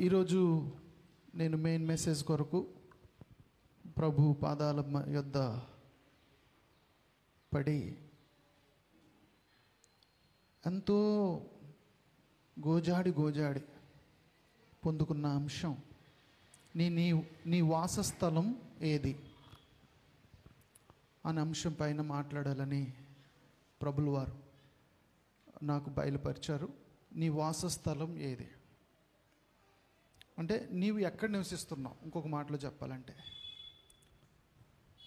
ఈరోజు నేను main message కొరకు ప్రభు పాదాల యొద్ద పడి ఎంతో గోజాడి పొందుకున్న అంశం నీ వాసస్థలం ఏది అనే అంశం పైన మాట్లాడాలని ప్రభులు వారు నాకు బయలుపరిచారు. నీ వాసస్థలం ఏది అంటే నీవు ఎక్కడ నివసిస్తున్నావు. ఇంకొక మాటలో చెప్పాలంటే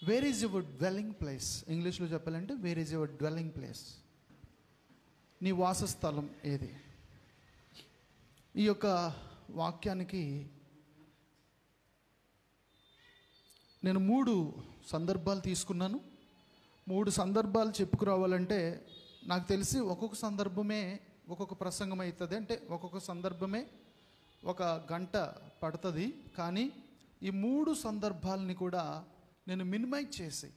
where is your dwelling place. ఇంగ్లీష్లో చెప్పాలంటే where is your dwelling place. నీ వాసస్థలం ఏది. ఈ యొక్క వాక్యానికి నేను 3 సందర్భాలు తీసుకున్నాను. 3 సందర్భాలు చెప్పుకురావాలంటే నాకు తెలిసి ఒక్కొక్క సందర్భమే ఒక్కొక్క ప్రసంగం అవుతుంది. అంటే ఒక్కొక్క సందర్భమే 1 గంట పడుతుంది. కానీ ఈ 3 సందర్భాలని కూడా నేను మినిమైజ్ చేసి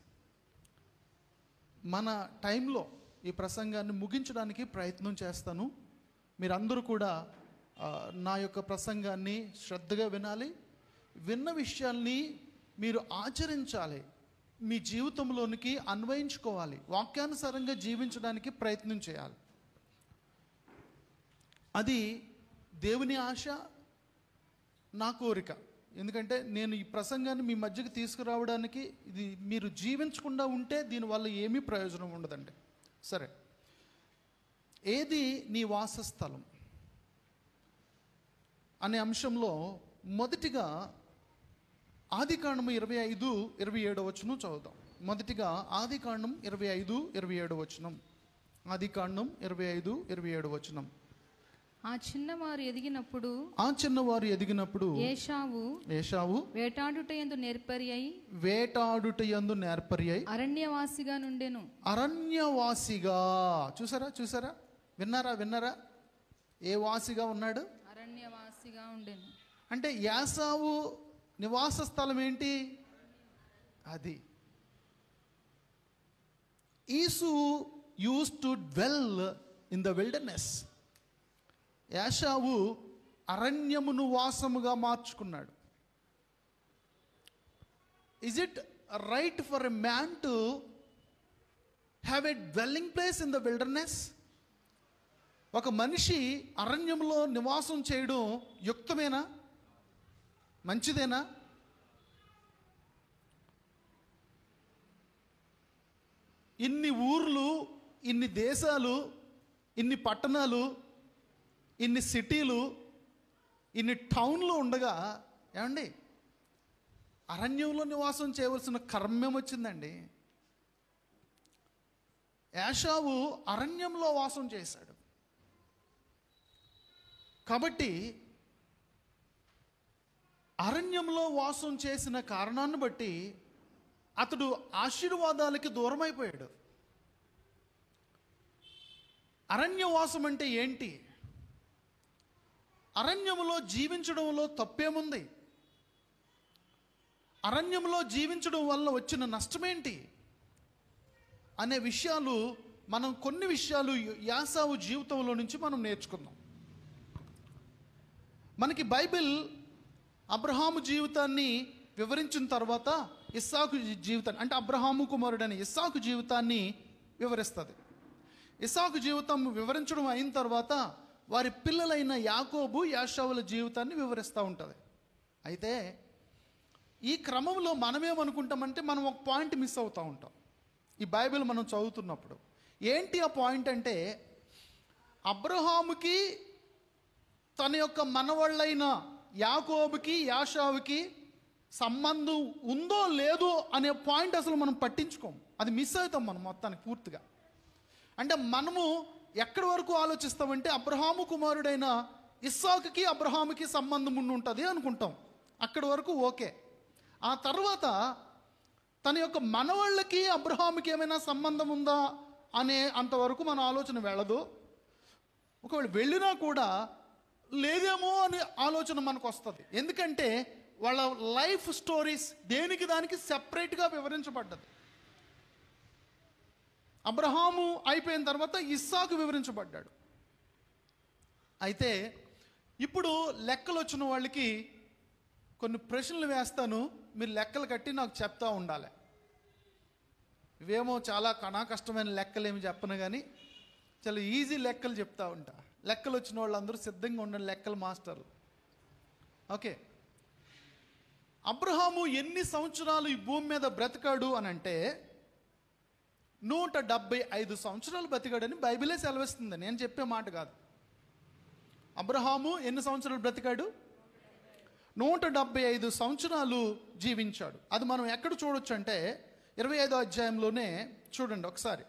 మన టైంలో ఈ ప్రసంగాన్ని ముగించడానికి ప్రయత్నం చేస్తాను. మీరందరూ కూడా నా యొక్క ప్రసంగాన్ని శ్రద్ధగా వినాలి. విన్న విషయాల్ని మీరు ఆచరించాలి, మీ జీవితంలోనికి అన్వయించుకోవాలి, వాక్యానుసారంగా జీవించడానికి ప్రయత్నం చేయాలి. అది దేవుని ఆశ, నా కోరిక. ఎందుకంటే నేను ఈ ప్రసంగాన్ని మీ మధ్యకి తీసుకురావడానికి ఇది మీరు జీవించకుండా ఉంటే దీనివల్ల ఏమీ ప్రయోజనం ఉండదండి. సరే, ఏది నీ వాసస్థలం అనే అంశంలో మొదటిగా ఆదికాండము 25:27 వచనం చదువుదాం. మొదటిగా ఆదికాండం 25:27 వచనం. ఆదికాండం 25:27 వచనం. ఆ చిన్నవారు ఎదిగినప్పుడు ఏశావు వేటాడుటయందు నేర్పరి అయి అరణ్యవాసిగా నుండెను. అరణ్యవాసిగా. చూసారా విన్నారా ఏ వాసిగా ఉన్నాడు? అరణ్యవాసిగా ఉండెను. అంటే యాసావు నివాస స్థలం ఏంటి? అది is use to dwell in the wilderness. Esau అరణ్యమును వాసముగా మార్చుకున్నాడు. Is it right for a man to have a dwelling place in the wilderness? ఒక మనిషి అరణ్యంలో నివాసం చేయడం యుక్తమేనా? మంచిదేనా? ఇన్ని ఊర్లు, ఇన్ని దేశాలు, ఇన్ని పట్టణాలు, ఇన్ని సిటీలు, ఇన్ని టౌన్లు ఉండగా ఏమండి అరణ్యంలో నివాసం చేయవలసిన కర్మం వచ్చిందండి. యాషావు అరణ్యంలో వాసం చేశాడు. కాబట్టి అరణ్యంలో వాసం చేసిన కారణాన్ని బట్టి అతడు ఆశీర్వాదాలకి దూరం అయిపోయాడు. అరణ్యవాసం అంటే ఏంటి? అరణ్యములో జీవించడంలో తప్పేముంది? అరణ్యంలో జీవించడం వల్ల వచ్చిన నష్టమేంటి అనే విషయాలు కొన్ని విషయాలు యాసావు జీవితంలో నుంచి మనం నేర్చుకుందాం. మనకి బైబిల్ అబ్రహాము జీవితాన్ని వివరించిన తర్వాత ఇస్సాకు జీవితాన్ని, అంటే అబ్రహాము కుమారుడైన ఇస్సాకు జీవితాన్ని వివరిస్తుంది. ఇస్సాకు జీవితం వివరించడం అయిన తర్వాత వారి పిల్లలైన యాకోబు, యాషావుల జీవితాన్ని వివరిస్తూ ఉంటుంది. అయితే ఈ క్రమంలో మనమేమనుకుంటామంటే మనం ఒక పాయింట్ మిస్ అవుతూ ఉంటాం ఈ బైబిల్ మనం చదువుతున్నప్పుడు. ఏంటి ఆ పాయింట్ అంటే, అబ్రహాముకి తన యొక్క మనవాళ్ళైన యాకోబుకి, యాషావుకి సంబంధం ఉందో లేదో అనే పాయింట్ అసలు మనం పట్టించుకోం. అది మిస్ అవుతాం మనం మొత్తానికి పూర్తిగా. అంటే మనము ఎక్కడి వరకు ఆలోచిస్తామంటే అబ్రహాము కుమారుడైన ఇస్సాకుకి అబ్రహాముకి సంబంధం ఉండి ఉంటుంది అనుకుంటాం. అక్కడి వరకు ఓకే. ఆ తర్వాత తన యొక్క మనవాళ్ళకి అబ్రహాముకి ఏమైనా సంబంధం ఉందా అనే అంతవరకు మన ఆలోచన వెళ్ళదు. ఒకవేళ వెళ్ళినా కూడా లేదేమో అనే ఆలోచన మనకు వస్తుంది. ఎందుకంటే వాళ్ళ లైఫ్ స్టోరీస్ దేనికి దానికి సెపరేట్గా వివరించబడ్డది. అబ్రహాము అయిపోయిన తర్వాత ఇస్సాకు వివరించబడ్డాడు. అయితే ఇప్పుడు లెక్కలు వచ్చిన వాళ్ళకి కొన్ని ప్రశ్నలు వేస్తాను, మీరు లెక్కలు కట్టి నాకు చెప్తా ఉండాలి. ఇవేమో చాలా కష్టమైన లెక్కలు ఏమి చెప్పను, కానీ చాలా ఈజీ లెక్కలు చెప్తా ఉంటా. లెక్కలు వచ్చిన వాళ్ళందరూ సిద్ధంగా ఉండండి, లెక్కల మాస్టర్లు. ఓకే, అబ్రహాము ఎన్ని సంవత్సరాలు ఈ భూమి మీద బ్రతికాడు అని అంటే 175 సంవత్సరాలు బ్రతికాడని బైబిలే సెలవిస్తుంది, నేను చెప్పే మాట కాదు. అబ్రహాము ఎన్ని సంవత్సరాలు బ్రతికాడు? 175 సంవత్సరాలు జీవించాడు. అది మనం ఎక్కడ చూడొచ్చు అంటే 25వ అధ్యాయంలోనే చూడండి ఒకసారి.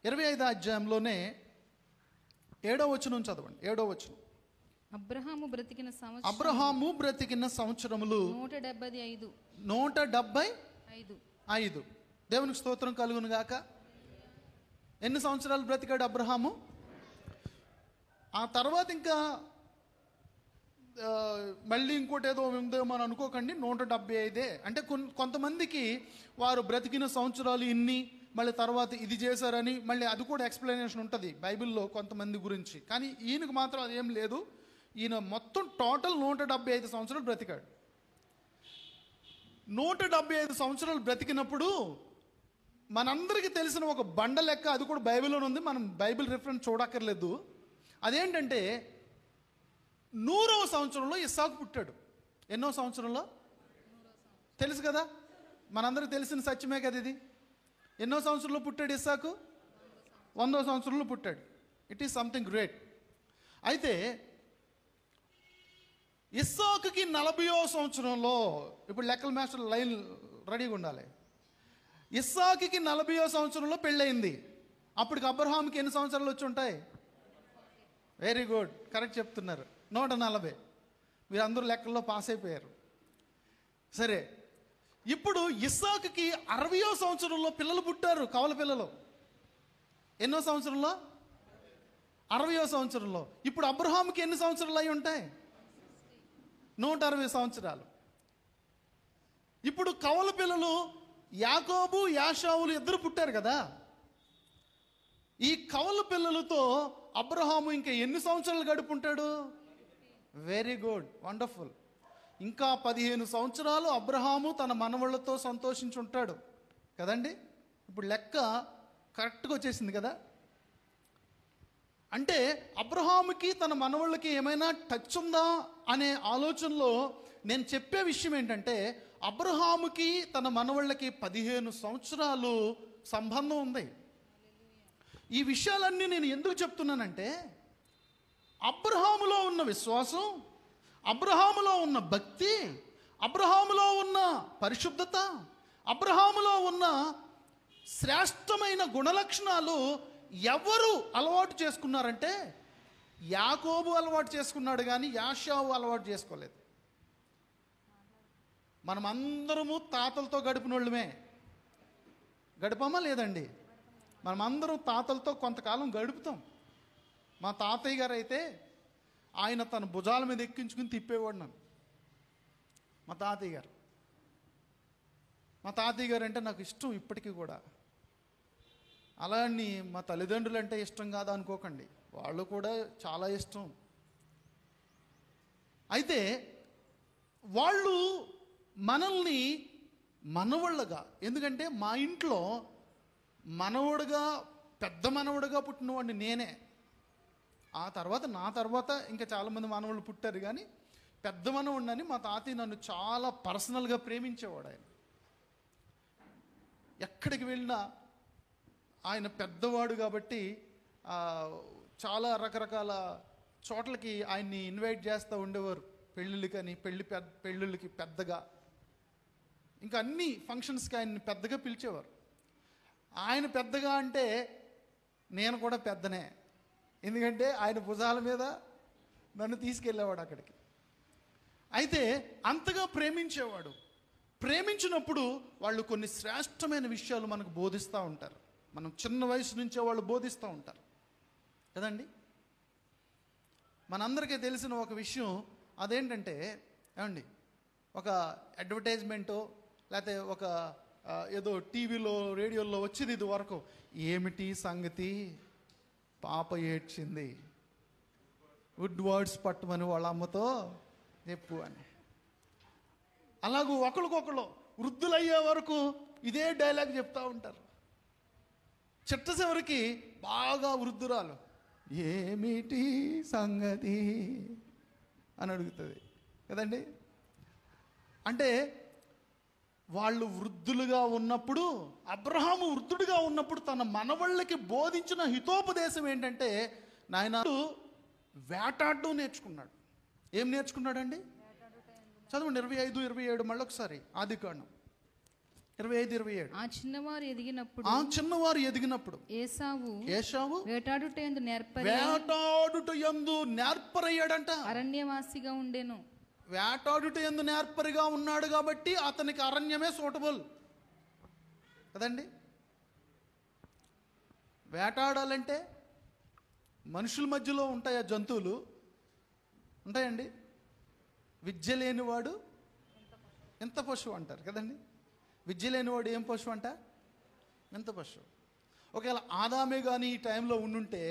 25వ అధ్యాయంలోనే 7వ వచనం చదవండి. 7వ వచనం. అబ్రహాము బ్రతికిన సంవత్సరములు 175. దేవునికి స్తోత్రం కలుగును గాక. ఎన్ని సంవత్సరాలు బ్రతికాడు అబ్రహాము? ఆ తర్వాత ఇంకా మళ్ళీ ఇంకోటి ఏదో ఉందేమో అని అనుకోకండి, 175. అంటే కొంతమందికి వారు బ్రతికిన సంవత్సరాలు ఇన్ని, మళ్ళీ తర్వాత ఇది చేశారని మళ్ళీ అది కూడా ఎక్స్ప్లెనేషన్ ఉంటుంది బైబిల్లో కొంతమంది గురించి. కానీ ఈయనకు మాత్రం అదేం లేదు. ఈయన మొత్తం టోటల్ 175 సంవత్సరాలు బ్రతికాడు. 175 సంవత్సరాలు బ్రతికినప్పుడు మనందరికీ తెలిసిన ఒక బండ లెక్క, అది కూడా బైబిల్లోనే ఉంది, మనం బైబిల్ రిఫరెన్స్ చూడక్కర్లేదు. అదేంటంటే 100వ సంవత్సరంలో ఇస్సాకు పుట్టాడు. ఎన్నో సంవత్సరంలో తెలుసు కదా, మనందరికీ తెలిసిన సత్యమే కదా ఇది. ఎన్నో సంవత్సరంలో పుట్టాడు ఇస్సాకు? 100వ సంవత్సరంలో పుట్టాడు. It is something great. అయితే ఇస్సాకుకి 40వ సంవత్సరంలో, ఇప్పుడు లెక్కల మాస్టర్ లైన్ రెడీగా ఉండాలి. ఇస్సాకుకి 40వ సంవత్సరంలో పెళ్ళయింది. అప్పటికి అబ్రహాంకి ఎన్ని సంవత్సరాలు వచ్చి ఉంటాయి? వెరీ గుడ్, కరెక్ట్ చెప్తున్నారు, 140. మీరు అందరూ లెక్కల్లో పాస్ అయిపోయారు. సరే, ఇప్పుడు ఇస్సాకుకి 60వ సంవత్సరంలో పిల్లలు పుట్టారు, కవల పిల్లలు. ఎన్నో సంవత్సరంలో? 60వ సంవత్సరంలో. ఇప్పుడు అబ్రహాంకి ఎన్ని సంవత్సరాలు అయి ఉంటాయి? 160 సంవత్సరాలు. ఇప్పుడు కవల పిల్లలు యాకోబు యాషావులు ఇద్దరు పుట్టారు కదా. ఈ కవల పిల్లలతో అబ్రహాము ఇంకా ఎన్ని సంవత్సరాలు గడుపుంటాడు? Very good, wonderful. ఇంకా 15 సంవత్సరాలు అబ్రహాము తన మనవళ్ళతో సంతోషించుంటాడు కదండి. ఇప్పుడు లెక్క కరెక్ట్గా వచ్చేసింది కదా. అంటే అబ్రహాముకి తన మనవళ్ళకి ఏమైనా టచ్ ఉందా అనే ఆలోచనలో నేను చెప్పే విషయం ఏంటంటే, అబ్రహాముకి తన మనవళ్ళకి 15 సంవత్సరాలు సంబంధం ఉంది. ఈ విషయాలన్నీ నేను ఎందుకు చెప్తున్నానంటే, అబ్రహాములో ఉన్న విశ్వాసం, అబ్రహాములో ఉన్న భక్తి, అబ్రహాములో ఉన్న పరిశుద్ధత, అబ్రహాములో ఉన్న శ్రేష్టమైన గుణలక్షణాలు ఎవరు అలవాటు చేసుకున్నారంటే, యాకోబు అలవాటు చేసుకున్నాడు కానీ యాషావు అలవాటు చేసుకోలేదు. మనం అందరము తాతలతో గడిపిన వాళ్ళమే. గడిపామా లేదండి? మనం అందరం తాతలతో కొంతకాలం గడుపుతాం. మా తాతయ్య గారు అయితే ఆయన తన భుజాల మీద ఎక్కించుకుని తిప్పేవాడు నన్ను. మా తాతయ్య గారు అంటే నాకు ఇష్టం ఇప్పటికీ కూడా. అలా అని మా తల్లిదండ్రులు అంటే ఇష్టం కాదా అనుకోకండి, వాళ్ళు కూడా చాలా ఇష్టం. అయితే వాళ్ళు మనల్ని మనవళ్ళగా, ఎందుకంటే మా ఇంట్లో మనవడుగా, పెద్ద మనవడుగా పుట్టినవాడిని నేనే. ఆ తర్వాత నా తర్వాత ఇంకా చాలామంది మనవాళ్ళు పుట్టారు, కానీ పెద్ద మనవాడిని మా తాతయ్య నన్ను చాలా పర్సనల్గా ప్రేమించేవాడు. ఆయన ఎక్కడికి వెళ్ళినా, ఆయన పెద్దవాడు కాబట్టి చాలా రకరకాల చోట్లకి ఆయన్ని ఇన్వైట్ చేస్తూ ఉండేవారు. పెళ్ళిళ్ళకని, పెళ్ళిళ్ళకి పెద్దగా, ఇంకా అన్ని ఫంక్షన్స్కి ఆయన్ని పెద్దగా పిలిచేవారు. ఆయన పెద్దగా అంటే నేను కూడా పెద్దనే, ఎందుకంటే ఆయన భుజాల మీద నన్ను తీసుకెళ్ళేవాడు అక్కడికి. అయితే అంతగా ప్రేమించేవాడు. ప్రేమించినప్పుడు వాళ్ళు కొన్ని శ్రేష్టమైన విషయాలు మనకు బోధిస్తూ ఉంటారు. మనం చిన్న వయసు నుంచే వాళ్ళు బోధిస్తూ ఉంటారు కదండి. మనందరికీ తెలిసిన ఒక విషయం అదేంటంటే, ఏమండి, ఒక అడ్వర్టైజ్మెంటో లేకపోతే ఒక ఏదో టీవీలో రేడియోలో వచ్చేది ఇది వరకు, ఏమిటి సంగతి, పాప ఏడ్చింది, వుడ్ వర్డ్స్ పట్టమని వాళ్ళ అమ్మతో చెప్పు అని. అలాగూ ఒకరికొకరు వృద్ధులయ్యే వరకు ఇదే డైలాగ్ చెప్తూ ఉంటారు. చిట్ట చివరికి బాగా వృద్ధురాలు, ఏమిటి సంగతి అని అడుగుతుంది కదండి. అంటే వాళ్ళు వృద్ధులుగా ఉన్నప్పుడు, అబ్రహాము వృద్ధుడిగా ఉన్నప్పుడు తన మనవళ్ళకి బోధించిన హితోపదేశం ఏంటంటే, నాయన వేటాడడం నేర్చుకున్నాడు. ఏం నేర్చుకున్నాడండి? చదవండి 25-27 మళ్ళీ ఒకసారి. ఆదికాండం 25-27. ఆ చిన్నవారు ఎదిగినప్పుడు ఏశావు వేటాడుటయందు నేర్పరయ్యాడంట. అరణ్యవాసిగా ఉండెను. వేటాడుట యందు నేర్పరిగా ఉన్నాడు కాబట్టి అతనికి అరణ్యమే సూటబుల్ కదండి. వేటాడాలంటే మనుషుల మధ్యలో ఉంటాయా జంతువులు? ఉంటాయండి. విద్య లేనివాడు ఎంత పశువు అంటారు కదండి. విద్య లేనివాడు ఏం పశువు అంట? వింత పశువు. ఒకవేళ ఆదామే కానీ ఈ టైంలో ఉండుంటే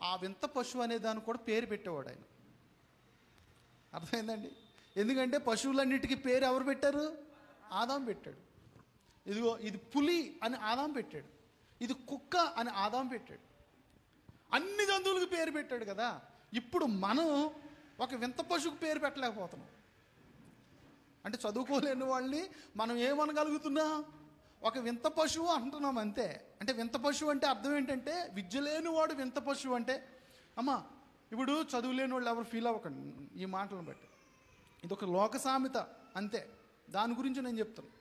ఆ వింత పశువు అనే దాన్ని కూడా పేరు పెట్టేవాడు ఆయన. అర్థమైందండి? ఎందుకంటే పశువులన్నిటికీ పేరు ఎవరు పెట్టారు? ఆదాం పెట్టాడు. ఇదిగో ఇది పులి అని ఆదాం పెట్టాడు, ఇది కుక్క అని ఆదాం పెట్టాడు. అన్ని జంతువులకు పేరు పెట్టాడు కదా. ఇప్పుడు మనం ఒక వింత పశువుకు పేరు పెట్టలేకపోతున్నాం. అంటే చదువుకోలేని వాళ్ళని మనం ఏమనగలుగుతున్నాం? ఒక వింత పశువు అంటున్నాం అంతే. అంటే వింత పశువు అంటే అర్థం ఏంటంటే, విద్య లేనివాడు వింత పశువు అంటే, అమ్మా ఇప్పుడు చదువులేని వాళ్ళు ఎవరు ఫీల్ అవ్వకండి ఈ మాటలను బట్టి. ఇది ఒక లోక సామెత అంతే, దాని గురించి నేను చెప్తాను.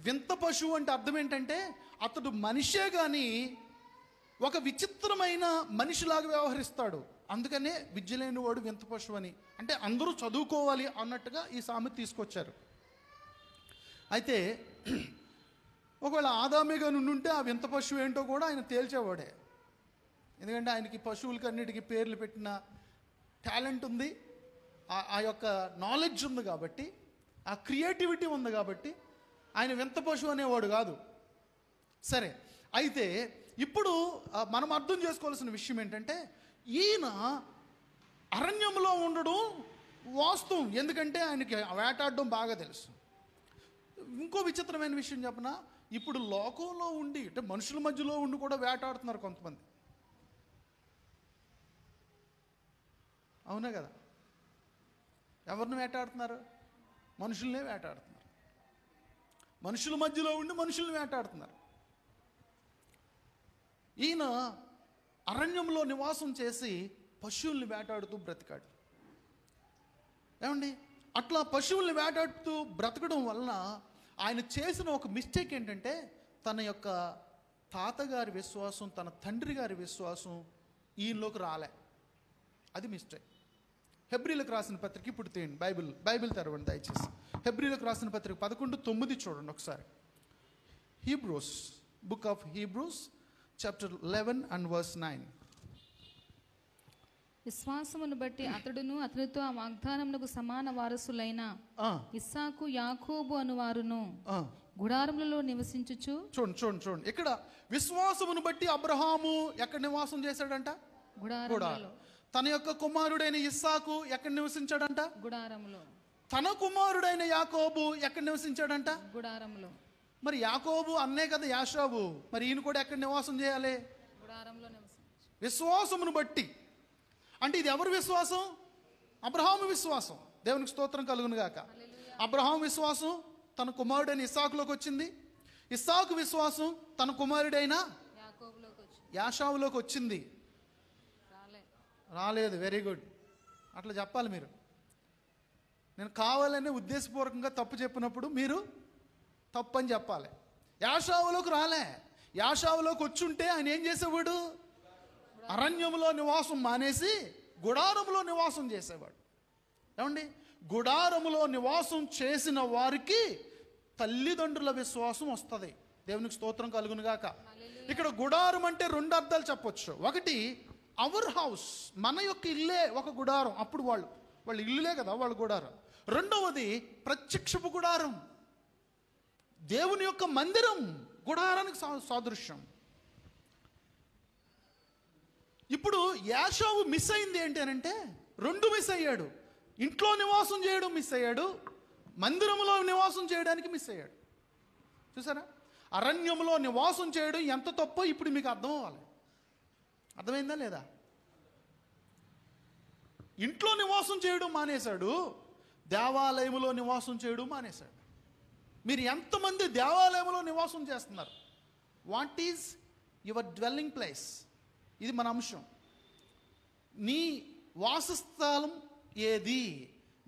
వింత పశువు అంటే అర్థం ఏంటంటే, అతడు మనిషే కానీ ఒక విచిత్రమైన మనిషిలాగా వ్యవహరిస్తాడు. అందుకనే విద్య లేనివాడు వింత పశువు అని. అంటే అందరూ చదువుకోవాలి అన్నట్టుగా ఈ సామెత తీసుకొచ్చారు. అయితే ఒకవేళ ఆదామేగా నుండి ఆ వింత పశువు ఏంటో కూడా ఆయన తేల్చేవాడే. ఎందుకంటే ఆయనకి పశువులకి అన్నిటికీ పేర్లు పెట్టిన టాలెంట్ ఉంది, ఆ యొక్క నాలెడ్జ్ ఉంది కాబట్టి, ఆ క్రియేటివిటీ ఉంది కాబట్టి ఆయన వింత పశువు అనేవాడు కాదు. సరే, అయితే ఇప్పుడు మనం అర్థం చేసుకోవాల్సిన విషయం ఏంటంటే, ఈయన అరణ్యంలో ఉండడం వాస్తవం. ఎందుకంటే ఆయనకి వేటాడడం బాగా తెలుసు. ఇంకో విచిత్రమైన విషయం చెప్పనా, ఇప్పుడు లోకంలో ఉండి అంటే మనుషుల మధ్యలో ఉండి కూడా వేటాడుతున్నారు కొంతమంది. అవునా కదా? ఎవరిని వేటాడుతున్నారు? మనుషుల్నే వేటాడుతున్నారు. మనుషుల మధ్యలో ఉండి మనుషుల్ని వేటాడుతున్నారు. ఈయన అరణ్యంలో నివాసం చేసి పశువుల్ని వేటాడుతూ బ్రతికాడు. ఏమండి, అట్లా పశువుల్ని వేటాడుతూ బ్రతకడం వలన ఆయన చేసిన ఒక మిస్టేక్ ఏంటంటే, తన యొక్క తాతగారి విశ్వాసం, తన తండ్రి గారి విశ్వాసం ఈయనలోకి రాలే. అది మిస్టేక్. హెబ్రీలకు రాసిన పత్రిక ఇప్పుడు తీయండి, బైబిల్ తెరవండి దయచేసి. హెబ్రీలకు రాసిన పత్రిక 11:9 చూడండి ఒకసారి. Hebrews, book of Hebrews chapter 11 and verse 9. విశ్వాసమును బట్టి అతడును అతనితో ఆ వాగ్దానమునకు సమాన వారసులైన ఇస్సాకు యాకోబు అనువారును గుడారములలో నివసించుచు. చూడండి ఇక్కడ విశ్వాసమును బట్టి అబ్రహాము ఎక్కడ నివాసం చేశాడంట? గుడారములో. తన యొక్క కుమారుడైన ఇస్సాకు ఎక్కడ నివసించాడంట? గుడారములో. తన కుమారుడైన యాకోబు ఎక్కడ నివసించాడంట? గుడారములో. మరి యాకోబు అన్నే కదా యాషావు, మరి ఈయన కూడా ఎక్కడ నివాసం చేయాలి? గుడారంలో నివసించు. విశ్వాసమును బట్టి అంటే ఇది ఎవరి విశ్వాసం? అబ్రహాము విశ్వాసం. దేవునికి స్తోత్రం కలుగును గాక. అబ్రహాము విశ్వాసం తన కుమారుడైన ఇస్సాకులోకి వచ్చింది. ఇస్సాకు విశ్వాసం తన కుమారుడైన యాషావులోకి వచ్చింది. రాలేదు. Very good. అట్లా చెప్పాలి మీరు. నేను కావాలనే ఉద్దేశపూర్వకంగా తప్పు చెప్పినప్పుడు మీరు తప్పు అని చెప్పాలి. యాషావులోకి రాలే. యాషావులోకి వచ్చుంటే ఆయన ఏం చేసేవాడు? అరణ్యంలో నివాసం మానేసి గుడారములో నివాసం చేసేవాడు. ఏమండి, గుడారములో నివాసం చేసిన వారికి తల్లిదండ్రుల విశ్వాసం వస్తుంది. దేవునికి స్తోత్రం కలుగును గాక. ఇక్కడ గుడారం అంటే 2 అర్థాలు చెప్పొచ్చు. ఒకటి, అవర్ హౌస్, మన యొక్క ఇల్లే ఒక గుడారం. అప్పుడు వాళ్ళు ఇల్లులే కదా వాళ్ళ గుడారం. రెండవది ప్రత్యక్షపు గుడారం, దేవుని యొక్క మందిరం గుడారానికి సాదృశ్యం. ఇప్పుడు యాషావు మిస్ అయింది ఏంటి అని అంటే, రెండు మిస్ అయ్యాడు. ఇంట్లో నివాసం చేయడం మిస్ అయ్యాడు, మందిరంలో నివాసం చేయడానికి మిస్ అయ్యాడు. చూసారా, అరణ్యంలో నివాసం చేయడం ఎంత తప్పో ఇప్పుడు మీకు అర్థం అవ్వాలి. అర్థమైందా లేదా? ఇంట్లో నివాసం చేయడం మానేశాడు, దేవాలయంలో నివాసం చేయడం మానేశాడు. మీరు ఎంతమంది దేవాలయంలో నివాసం చేస్తున్నారు? What is your dwelling place? ఇది మన అంశం. నీ వాసస్థలం ఏది?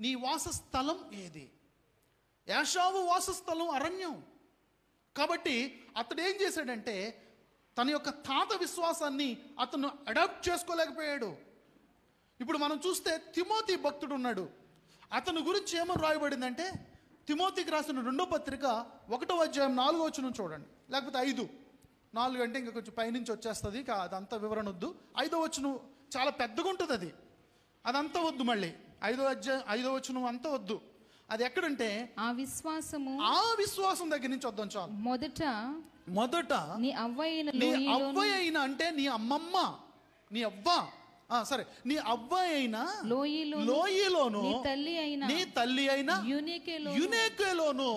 నీ వాసస్థలం ఏది? యాషావు వాసస్థలం అరణ్యం. కాబట్టి అతడు ఏం చేశాడంటే తన యొక్క తాత విశ్వాసాన్ని అతను అడాప్ట్ చేసుకోలేకపోయాడు. ఇప్పుడు మనం చూస్తే తిమోతి భక్తుడు ఉన్నాడు. అతని గురించి ఏమని రాయబడిందంటే, తిమోతికి రాసిన 2వ పత్రిక 1వ అధ్యాయం 4వ వచనం చూడండి, లేకపోతే 5-4 అంటే ఇంకా కొంచెం పైనుంచి వచ్చేస్తుంది, అదంతా వివరణ వద్దు. 5వ వచనం చాలా పెద్దగా ఉంటుంది, అదంతా వద్దు. మళ్ళీ 5వ వచనం అంతా వద్దు. అది ఎక్కడంటే ఆ విశ్వాసం దగ్గర నుంచి వద్దాం. చాలు. మొదట నీ అవ్వ అయిన అంటే నీ అమ్మమ్మ, నీ అవ్వ, సరే, నీ అవ్వ అయిన లోయలోను నీ తల్లి అయిన యూనేకేలోను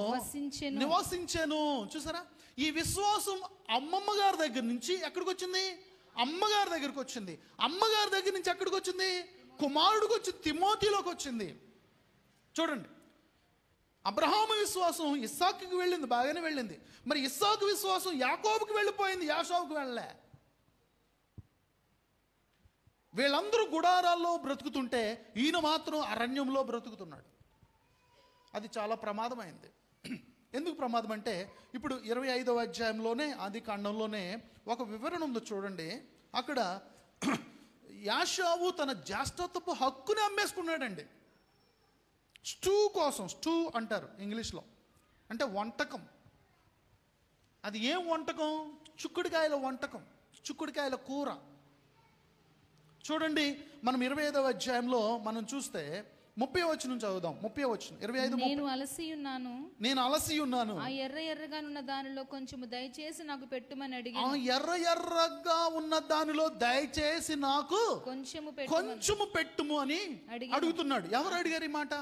నివసించెను. చూసారా, ఈ విశ్వాసం అమ్మమ్మ గారి దగ్గర నుంచి ఎక్కడికి వచ్చింది? అమ్మగారి దగ్గరికి వచ్చింది. అమ్మగారి దగ్గర నుంచి ఎక్కడికి వచ్చింది? కుమారుడికి వచ్చింది, తిమోతిలోకి వచ్చింది. చూడండి, అబ్రహాము విశ్వాసం ఇస్సాకుకి వెళ్ళింది, బాగానే వెళ్ళింది. మరి ఇస్సాకు విశ్వాసం యాకోబుకి వెళ్ళిపోయింది, యాషావుకి వెళ్ళలే. వీళ్ళందరూ గుడారాల్లో బ్రతుకుతుంటే ఈయన మాత్రం అరణ్యంలో బ్రతుకుతున్నాడు. అది చాలా ప్రమాదమైంది. ఎందుకు ప్రమాదం అంటే, ఇప్పుడు 25వ అధ్యాయంలోనే, ఆది కాండంలోనే ఒక వివరణ ఉంది చూడండి. అక్కడ యాషావు తన జ్యేష్ఠత్వపు హక్కుని అమ్మేసుకున్నాడండి. స్టూ కోసం, స్టూ అంటారు ఇంగ్లీష్లో, అంటే వంటకం. అది ఏం వంటకం? చిక్కుడుకాయల వంటకం, చిక్కుడుకాయల కూర. చూడండి, మనం 25వ అధ్యాయంలో మనం చూస్తే 30వ వచనం చదువుదాం. 30వ వచనం 25. నేను అలసి ఉన్నాను, ఆ ఎర్రగా దానిలో కొంచెము దయచేసి నాకు పెట్టుమని అడిగి, ఆ ఎర్రగా ఉన్న దానిలో దయచేసి నాకు కొంచెము పెట్టుము అని అడుగుతున్నాడు. ఎవరు అడిగారు ఈ మాట?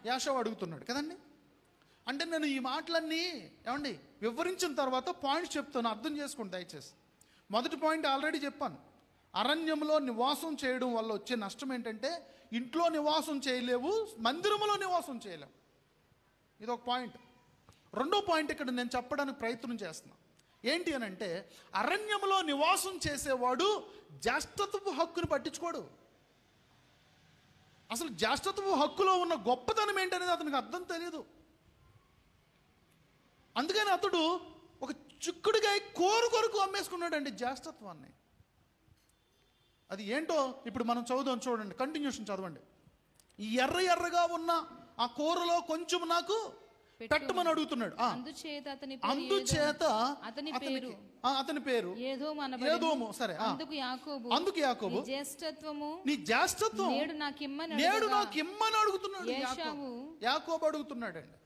యాషావు అడుగుతున్నాడు కదండి. అంటే నేను ఈ మాటలన్నీ ఏమండి వివరించిన తర్వాత పాయింట్స్ చెప్తాను, అర్థం చేసుకోండి దయచేసి. మొదటి పాయింట్ ఆల్రెడీ చెప్పాను. అరణ్యంలో నివాసం చేయడం వల్ల వచ్చే నష్టం ఏంటంటే, ఇంట్లో నివాసం చేయలేవు, మందిరంలో నివాసం చేయలేవు. ఇది ఒక పాయింట్. 2వ పాయింట్ ఇక్కడ నేను చెప్పడానికి ప్రయత్నం చేస్తున్నా. ఏంటి అని అంటే, అరణ్యంలో నివాసం చేసేవాడు జ్యేష్ఠత్వపు హక్కుని పట్టించుకోడు. అసలు జ్యేష్ఠత్వపు హక్కులో ఉన్న గొప్పతనం ఏంటనేది అతనికి అర్థం తెలియదు. అందుకని అతడు ఒక చిక్కుడుగా కొరకు అమ్మేసుకున్నాడండి జ్యేష్ఠత్వాన్ని. అది ఏంటో ఇప్పుడు మనం చదువుదాం, చూడండి, కంటిన్యూషన్ చదవండి. ఈ ఎర్రగా ఉన్న ఆ కూరలో కొంచెం నాకు పెట్టమని అడుగుతున్నాడు. అందుచేత అతని పేరు ఏదోము. సరే, అందుకు యాకోబు నీ జ్యేష్ఠత్వం నేడు నాకు ఇమ్మని అడుగుతున్నాడు. యాకోబు అడుగుతున్నాడండి,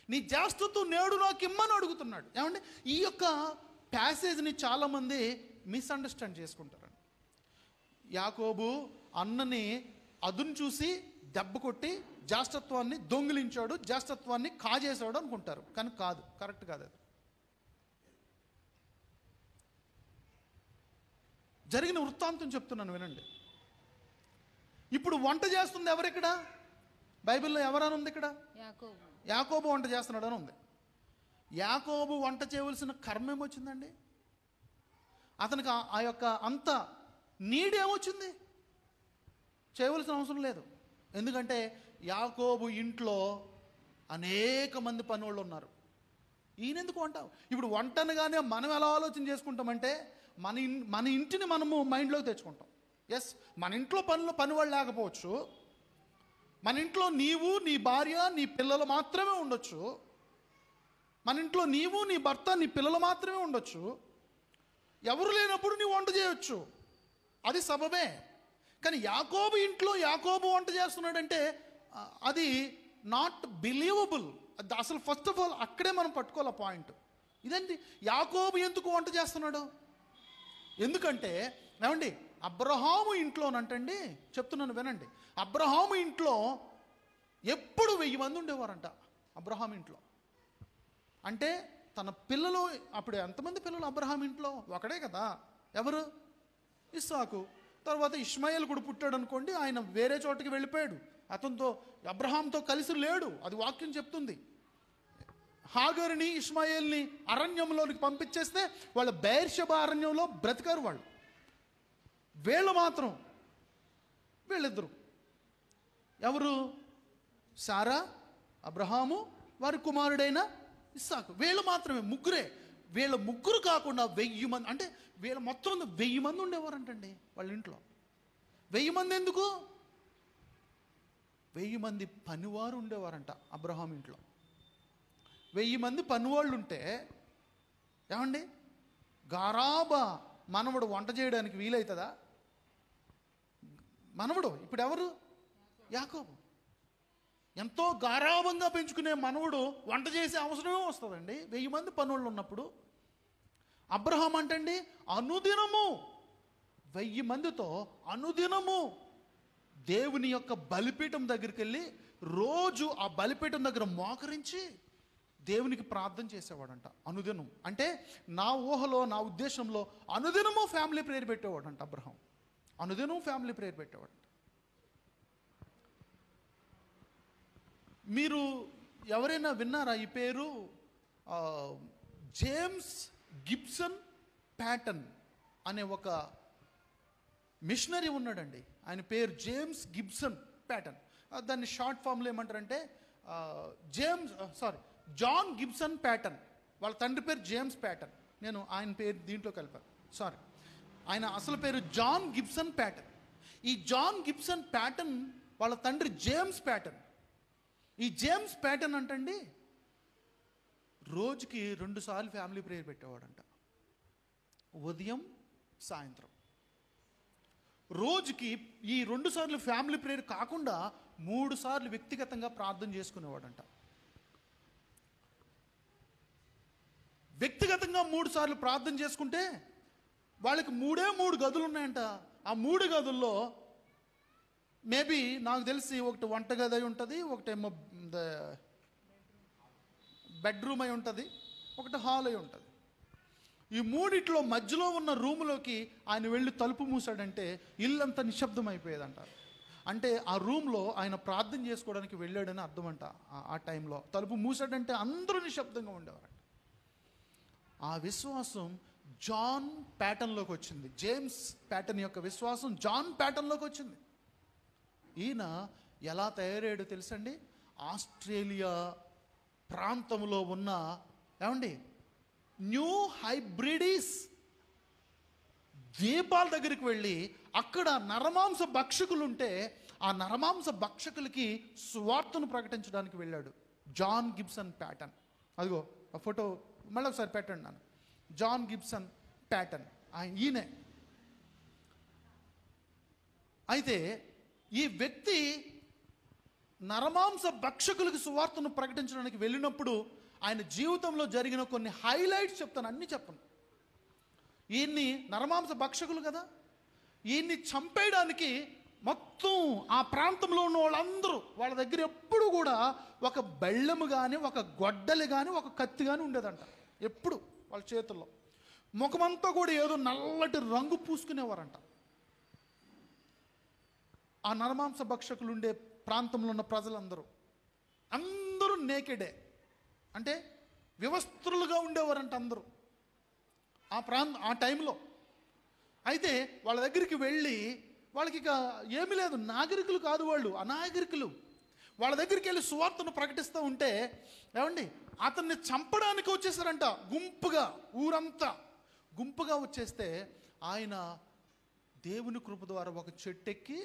నీ జ్యేష్ఠత్వం నేడు నాకు ఇమ్మని అడుగుతున్నాడు. ఏమండి, ఈ యొక్క ప్యాసేజ్ని చాలా మంది మిస్అండర్స్టాండ్ చేసుకుంటారు. యాకోబు అన్నని అదును చూసి దెబ్బ కొట్టి జ్యేష్ఠత్వాన్ని దొంగిలించాడు, జ్యేష్ఠత్వాన్ని కాజేశాడు అనుకుంటారు. కానీ కాదు, కరెక్ట్ కాదు. అది జరిగిన వృత్తాంతం చెప్తున్నాను వినండి. ఇప్పుడు వంట చేస్తుంది ఎవరిక్కడ? బైబిల్లో ఎవరని ఉంది? ఇక్కడ యాకోబు వంట చేస్తున్నాడు అని ఉంది. యాకోబు వంట చేయవలసిన కర్మ ఏమొచ్చిందండి? అతనికి ఆ యొక్క అంత నీడేమొచ్చింది? చేయవలసిన అవసరం లేదు. ఎందుకంటే యాకోబు ఇంట్లో అనేక మంది పనివాళ్ళు ఉన్నారు. ఈయనెందుకు వంట? ఇప్పుడు వంటనగానే మనం ఎలా ఆలోచన చేసుకుంటామంటే, మన ఇంటిని మనము మైండ్లోకి తెచ్చుకుంటాం. ఎస్, మన ఇంట్లో పనివాళ్ళు లేకపోవచ్చు, మన ఇంట్లో నీవు, నీ భార్య, నీ పిల్లలు మాత్రమే ఉండొచ్చు. మన ఇంట్లో నీవు, నీ భర్త, నీ పిల్లలు మాత్రమే ఉండొచ్చు. ఎవరు లేనప్పుడు నీ వంట చేయొచ్చు, అది సబబే. కానీ యాకోబు ఇంట్లో యాకోబు వంట చేస్తున్నాడంటే అది నాట్ బిలీవబుల్. అసలు ఫస్ట్ ఆఫ్ ఆల్ అక్కడే మనం పట్టుకోవాలి పాయింట్. ఇదేంటి, యాకోబు ఎందుకు వంట చేస్తున్నాడు? ఎందుకంటే ఏమండి, అబ్రహాము ఇంట్లోనంటండి, చెప్తున్నాను వినండి, అబ్రహాము ఇంట్లో ఎప్పుడు 1000 మంది ఉండేవారంట. అబ్రహాం ఇంట్లో అంటే తన పిల్లలు, అప్పుడు ఎంతమంది పిల్లలు అబ్రహాం ఇంట్లో? ఒకడే కదా, ఎవరు? ఇస్సాకు. తర్వాత ఇష్మాయేల్ కూడా పుట్టాడు అనుకోండి, ఆయన వేరే చోటకి వెళ్ళిపోయాడు, అతనితో అబ్రహాంతో కలిసి లేడు, అది వాక్యం చెప్తుంది. హాగరుని ఇష్మాయేల్ని అరణ్యంలోనికి పంపించేస్తే వాళ్ళ బెయేర్షెబా అరణ్యంలో బ్రతికారు వాళ్ళు. వీళ్ళు మాత్రం, వీళ్ళిద్దరు ఎవరు? సారా, అబ్రహాము, వారి కుమారుడైన ఇస్సాకు, వీళ్ళు మాత్రమే, ముగ్గురే. వీళ్ళ ముగ్గురు కాకుండా 1000 మంది, అంటే వీళ్ళ మొత్తం 1000 మంది ఉండేవారంటండి వాళ్ళ ఇంట్లో. 1000 మంది ఎందుకు? 1000 మంది పనివారు ఉండేవారంట అబ్రహాం ఇంట్లో. 1000 మంది పనివాళ్ళు ఉంటే ఏమండి, గారాబా మనవడు వంట చేయడానికి వీలవుతుందా? మనవడు ఇప్పుడు ఎవరు? యాకోబు. ఎంతో గారాబంగా పెంచుకునే మనవడు వంట చేసే అవసరమే వస్తుందండి 1000 మంది పనులు ఉన్నప్పుడు. అబ్రహాం అంటండి అనుదినము 1000 మందితో అనుదినము దేవుని యొక్క బలిపీఠం దగ్గరికి వెళ్ళి రోజు ఆ బలిపీఠం దగ్గర మోకరించి దేవునికి ప్రార్థన చేసేవాడంట అనుదినం. అంటే నా ఊహలో, నా ఉద్దేశంలో అనుదినము ఫ్యామిలీ ప్రేయర్ పెట్టేవాడంట అబ్రహాం. అనుదినం ఫ్యామిలీ ప్రేయర్ పెట్టేవాడంట. మీరు ఎవరైనా విన్నారా ఈ పేరు? జేమ్స్ గిబ్సన్ ప్యాటన్ అనే ఒక మిషనరీ ఉన్నాడండి. ఆయన పేరు జేమ్స్ గిబ్సన్ ప్యాటన్. దాన్ని షార్ట్ ఫామ్లో ఏమంటారంటే జాన్ గిబ్సన్ ప్యాటన్. వాళ్ళ తండ్రి పేరు జేమ్స్ ప్యాటన్. నేను ఆయన పేరు దీంట్లో కలిపాను, సారీ. ఆయన అసలు పేరు జాన్ గిబ్సన్ ప్యాటన్. ఈ జాన్ గిబ్సన్ ప్యాటన్ వాళ్ళ తండ్రి జేమ్స్ ప్యాటన్. ఈ జేమ్స్ ప్యాటన్ అంటండి రోజుకి 2 సార్లు ఫ్యామిలీ ప్రేయర్ పెట్టేవాడంట, ఉదయం సాయంత్రం. రోజుకి ఈ 2 సార్లు ఫ్యామిలీ ప్రేయర్ కాకుండా 3 సార్లు వ్యక్తిగతంగా ప్రార్థన చేసుకునేవాడంట. వ్యక్తిగతంగా 3 సార్లు ప్రార్థన చేసుకుంటే వాళ్ళకి 3 గదులు ఉన్నాయంట. ఆ 3 గదుల్లో మేబీ నాకు తెలిసి ఒకటి వంటగది అయి ఉంటుంది, ఒకటేమో బెడ్రూమ్ అయి ఉంటుంది, ఒకటి హాల్ అయి ఉంటుంది. ఈ 3 మధ్యలో ఉన్న రూములోకి ఆయన వెళ్ళి తలుపు మూసాడంటే ఇల్లంతా నిశ్శబ్దం అయిపోయేదంటారు. అంటే ఆ రూమ్లో ఆయన ప్రార్థన చేసుకోవడానికి వెళ్ళాడని అర్థం అంట. ఆ టైంలో తలుపు మూసాడంటే అందరూ నిశ్శబ్దంగా ఉండేవారంట. ఆ విశ్వాసం జాన్ ప్యాటన్లోకి వచ్చింది. జేమ్స్ ప్యాటన్ యొక్క విశ్వాసం జాన్ ప్యాటన్లోకి వచ్చింది. ఈయన ఎలా తయారయ్యాడో తెలుసండి? ఆస్ట్రేలియా ప్రాంతంలో ఉన్న ఏమండి న్యూ హైబ్రిడీస్ ద్వీపాల దగ్గరికి వెళ్ళి అక్కడ నరమాంస భక్షకులు ఉంటే ఆ నరమాంస భక్షకులకి సువార్తను ప్రకటించడానికి వెళ్ళాడు జాన్ గిబ్సన్ ప్యాటన్. అదిగో ఆ ఫోటో మళ్ళీ ఒకసారి పెట్టండి నన్ను. జాన్ గిబ్సన్ ప్యాటన్ ఈయనే. అయితే ఈ వ్యక్తి నరమాంస భక్షకులకు సువార్తను ప్రకటించడానికి వెళ్ళినప్పుడు ఆయన జీవితంలో జరిగిన కొన్ని హైలైట్స్ చెప్తాను, అన్నీ చెప్పను. ఈయన్ని నరమాంస భక్షకులు కదా, ఈయన్ని చంపేయడానికి మొత్తం ఆ ప్రాంతంలో ఉన్న వాళ్ళందరూ వాళ్ళ దగ్గర ఎప్పుడు కూడా ఒక బెళ్ళెము కానీ, ఒక గొడ్డలి కానీ, ఒక కత్తి కానీ ఉండేదంట ఎప్పుడు వాళ్ళ చేతుల్లో. ముఖమంతా కూడా ఏదో నల్లటి రంగు పూసుకునేవారంట. ఆ నరమాంస భక్షకులు ఉండే ప్రాంతంలో ఉన్న ప్రజలందరూ అందరూ నేకెడే, అంటే వివస్త్రులుగా ఉండేవారంట అందరూ ఆ టైంలో. అయితే వాళ్ళ దగ్గరికి వెళ్ళి వాళ్ళకి ఇక ఏమీ లేదు, నాగరికులు కాదు వాళ్ళు, అనాగరికులు. వాళ్ళ దగ్గరికి వెళ్ళి సువార్తను ప్రకటిస్తూ ఉంటే ఏమండి అతన్ని చంపడానికి వచ్చేసారంట గుంపుగా, ఊరంతా గుంపుగా వచ్చేస్తే ఆయన దేవుని కృప ద్వారా ఒక చెట్టు ఎక్కి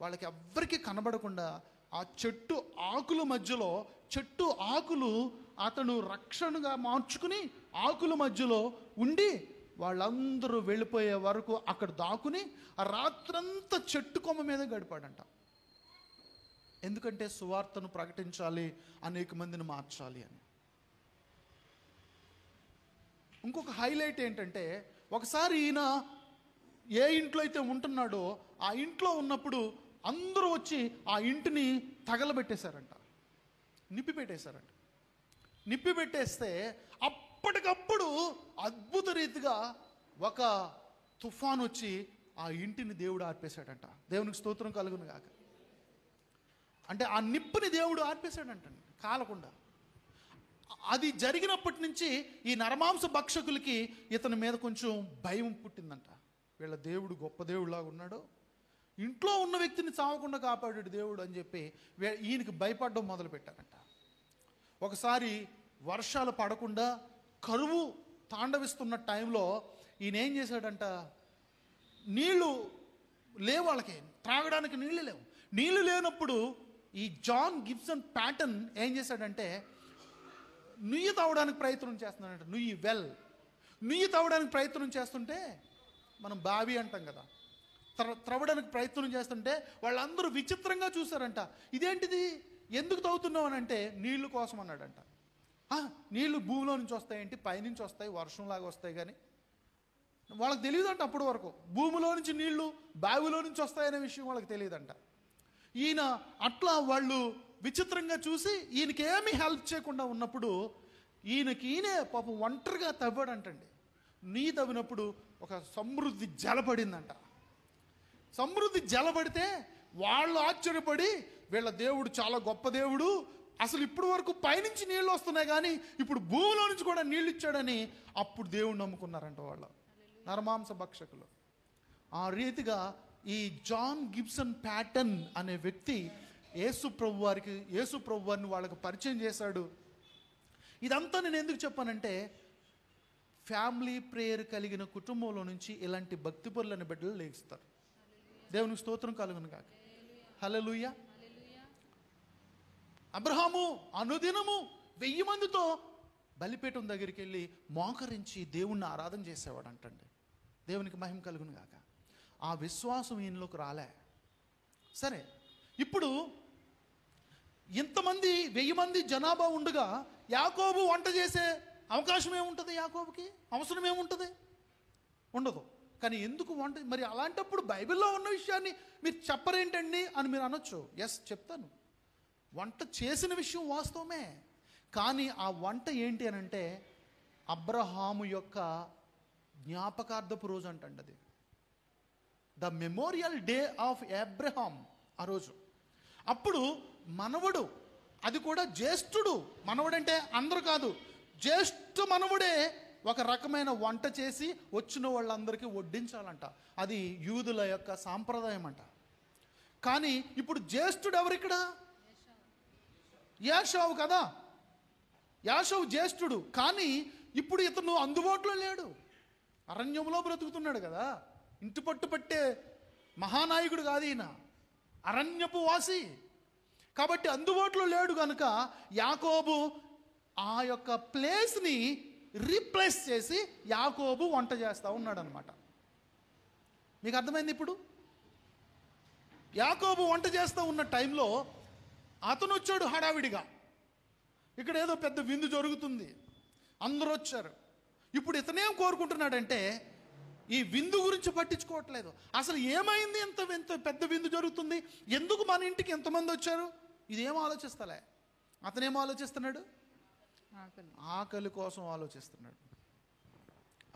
వాళ్ళకి ఎవ్వరికీ కనబడకుండా ఆ చెట్టు ఆకుల మధ్యలో, చెట్టు ఆకులు అతను రక్షణగా మార్చుకుని ఆకుల మధ్యలో ఉండి వాళ్ళందరూ వెళ్ళిపోయే వరకు అక్కడ దాక్కుని ఆ రాత్రంతా చెట్టు కొమ్మ మీద గడిపాడంట. ఎందుకంటే సువార్తను ప్రకటించాలి, అనేక మందిని మార్చాలి అని. ఇంకొక హైలైట్ ఏంటంటే ఒకసారి ఈయన ఏ ఇంట్లో అయితే ఉంటున్నాడో ఆ ఇంట్లో ఉన్నప్పుడు అందరూ వచ్చి ఆ ఇంటిని తగలబెట్టేశారంట, నిప్పి పెట్టేశారంట. నిప్పి పెట్టేస్తే అప్పటికప్పుడు అద్భుత రీతిగా ఒక తుఫాన్ వచ్చి ఆ ఇంటిని దేవుడు ఆర్పేశాడంట. దేవునికి స్తోత్రం కలుగును గాక. అంటే ఆ నిప్పుని దేవుడు ఆర్పేశాడంటండి కాలకుండా. అది జరిగినప్పటి నుంచి ఈ నరమాంస భక్షకులకి ఇతని మీద కొంచెం భయం పుట్టిందంట. వీళ్ళ దేవుడు గొప్ప దేవుడిలాగా ఉన్నాడు, ఇంట్లో ఉన్న వ్యక్తిని చావకుండా కాపాడాడు దేవుడు అని చెప్పి ఈయనకి భయపడడం మొదలు పెట్టారంట. ఒకసారి వర్షాలు పడకుండా కరువు తాండవిస్తున్న టైంలో ఈయన ఏం చేశాడంట, నీళ్లు లేవు, వాళ్ళకి త్రాగడానికి నీళ్లు లేవు. నీళ్లు లేనప్పుడు ఈ జాన్ గిబ్సన్ ప్యాటన్ ఏం చేశాడంటే నుయ్యి తాగడానికి ప్రయత్నం చేస్తున్నాడంట. నుయ్యి తాగడానికి ప్రయత్నం చేస్తుంటే, మనం బావి అంటాం కదా, త్రవ్వడానికి ప్రయత్నం చేస్తుంటే వాళ్ళందరూ విచిత్రంగా చూసారంట. ఇదేంటిది, ఎందుకు తాగుతున్నావు అని అంటే నీళ్లు కోసం అన్నాడంట. నీళ్లు భూమిలో నుంచి వస్తాయేంటి, పైనుంచి వస్తాయి, వర్షంలాగా వస్తాయి. కానీ వాళ్ళకి తెలియదంట అప్పటి వరకు, భూమిలో నుంచి నీళ్లు బావిలో నుంచి వస్తాయనే విషయం వాళ్ళకి తెలియదంట. ఈయన అట్లా వాళ్ళు విచిత్రంగా చూసి ఈయనకి ఏమీ హెల్ప్ చేయకుండా ఉన్నప్పుడు ఈయననే పాపం ఒంటరిగా తవ్వాడంటండి. నీ తవ్వినప్పుడు ఒక సమృద్ధి జలపడిందంట. సమృద్ధి జలపడితే వాళ్ళు ఆశ్చర్యపడి, వీళ్ళ దేవుడు చాలా గొప్ప దేవుడు, అసలు ఇప్పుడు వరకు పైనుంచి నీళ్ళు వస్తున్నాయి కానీ ఇప్పుడు భూమిలో నుంచి కూడా నీళ్ళు ఇచ్చాడని అప్పుడు దేవుడు నమ్ముకున్నారంట వాళ్ళు నరమాంస భక్షకులు. ఆ రీతిగా ఈ జాన్ గిబ్సన్ ప్యాటన్ అనే వ్యక్తి యేసు ప్రభు వారిని వాళ్ళకి పరిచయం చేశాడు. ఇదంతా నేను ఎందుకు చెప్పానంటే, ఫ్యామిలీ ప్రేయర్ కలిగిన కుటుంబంలో నుంచి ఇలాంటి భక్తిపరులైన బిడ్డలు లేస్తారు. దేవునికి స్తోత్రం కలుగును గాక. హల్లెలూయా. అబ్రహాము అనుదినము 1000 మందితో బలిపీఠం దగ్గరికి వెళ్ళి మోకరించి దేవుణ్ణి ఆరాధన చేసేవాడు అంటండి. దేవునికి మహిమ కలుగును గాక. ఆ విశ్వాసం ఈయనలోకి రాలే. సరే, ఇప్పుడు ఇంతమంది 1000 మంది జనాభా ఉండగా యాకోబు వంట చేసే అవకాశం ఏముంటుంది, యాకోబుకి అవసరం ఏముంటుంది, ఉండదు. కానీ ఎందుకు వంట, మరి అలాంటప్పుడు బైబిల్లో ఉన్న విషయాన్ని మీరు చెప్పరేంటండి అని మీరు అనొచ్చు. ఎస్, చెప్తాను. వంట చేసిన విషయం వాస్తవమే, కానీ ఆ వంట ఏంటి అని అంటే అబ్రహాము యొక్క జ్ఞాపకార్థపు రోజు అంటండి. అది the memorial day of Abraham. ఆ రోజు అప్పుడు మనవడు, అది కూడా జ్యేష్ఠుడు, మనవడంటే అందరూ కాదు, జ్యేష్ఠ మనవడే ఒక రకమైన వంట చేసి వచ్చిన వాళ్ళందరికీ వడ్డించాలంట. అది యూదుల యొక్క సాంప్రదాయం అంట. కానీ ఇప్పుడు జ్యేష్ఠుడు ఎవరిక్కడ, యాషావు కదా. యాషావు జ్యేష్ఠుడు, కానీ ఇప్పుడు ఇతను అందుబాటులో లేడు, అరణ్యంలో బ్రతుకుతున్నాడు కదా. ఇంటి పట్టు పట్టే మహానాయకుడు కాదు ఈయన, అరణ్యపు వాసి. కాబట్టి అందుబాటులో లేడు కనుక యాకోబు ఆ యొక్క ప్లేస్ని రీప్లేస్ చేసి యాకోబు వంట చేస్తూ ఉన్నాడు అనమాట. మీకు అర్థమైంది? ఇప్పుడు యాకోబు వంట చేస్తూ ఉన్న టైంలో అతను వచ్చాడు హడావిడిగా. ఇక్కడ ఏదో పెద్ద విందు జరుగుతుంది, అందరూ వచ్చారు. ఇప్పుడు ఇతనేం కోరుకుంటున్నాడంటే ఈ విందు గురించి పట్టించుకోవట్లేదు. అసలు ఏమైంది, ఎంత పెద్ద విందు జరుగుతుంది, ఎందుకు మన ఇంటికి ఎంతమంది వచ్చారు, ఇదేం ఆలోచిస్తలే. అతనేం ఆలోచిస్తున్నాడు, ఆకలి కోసం ఆలోచిస్తున్నాడు.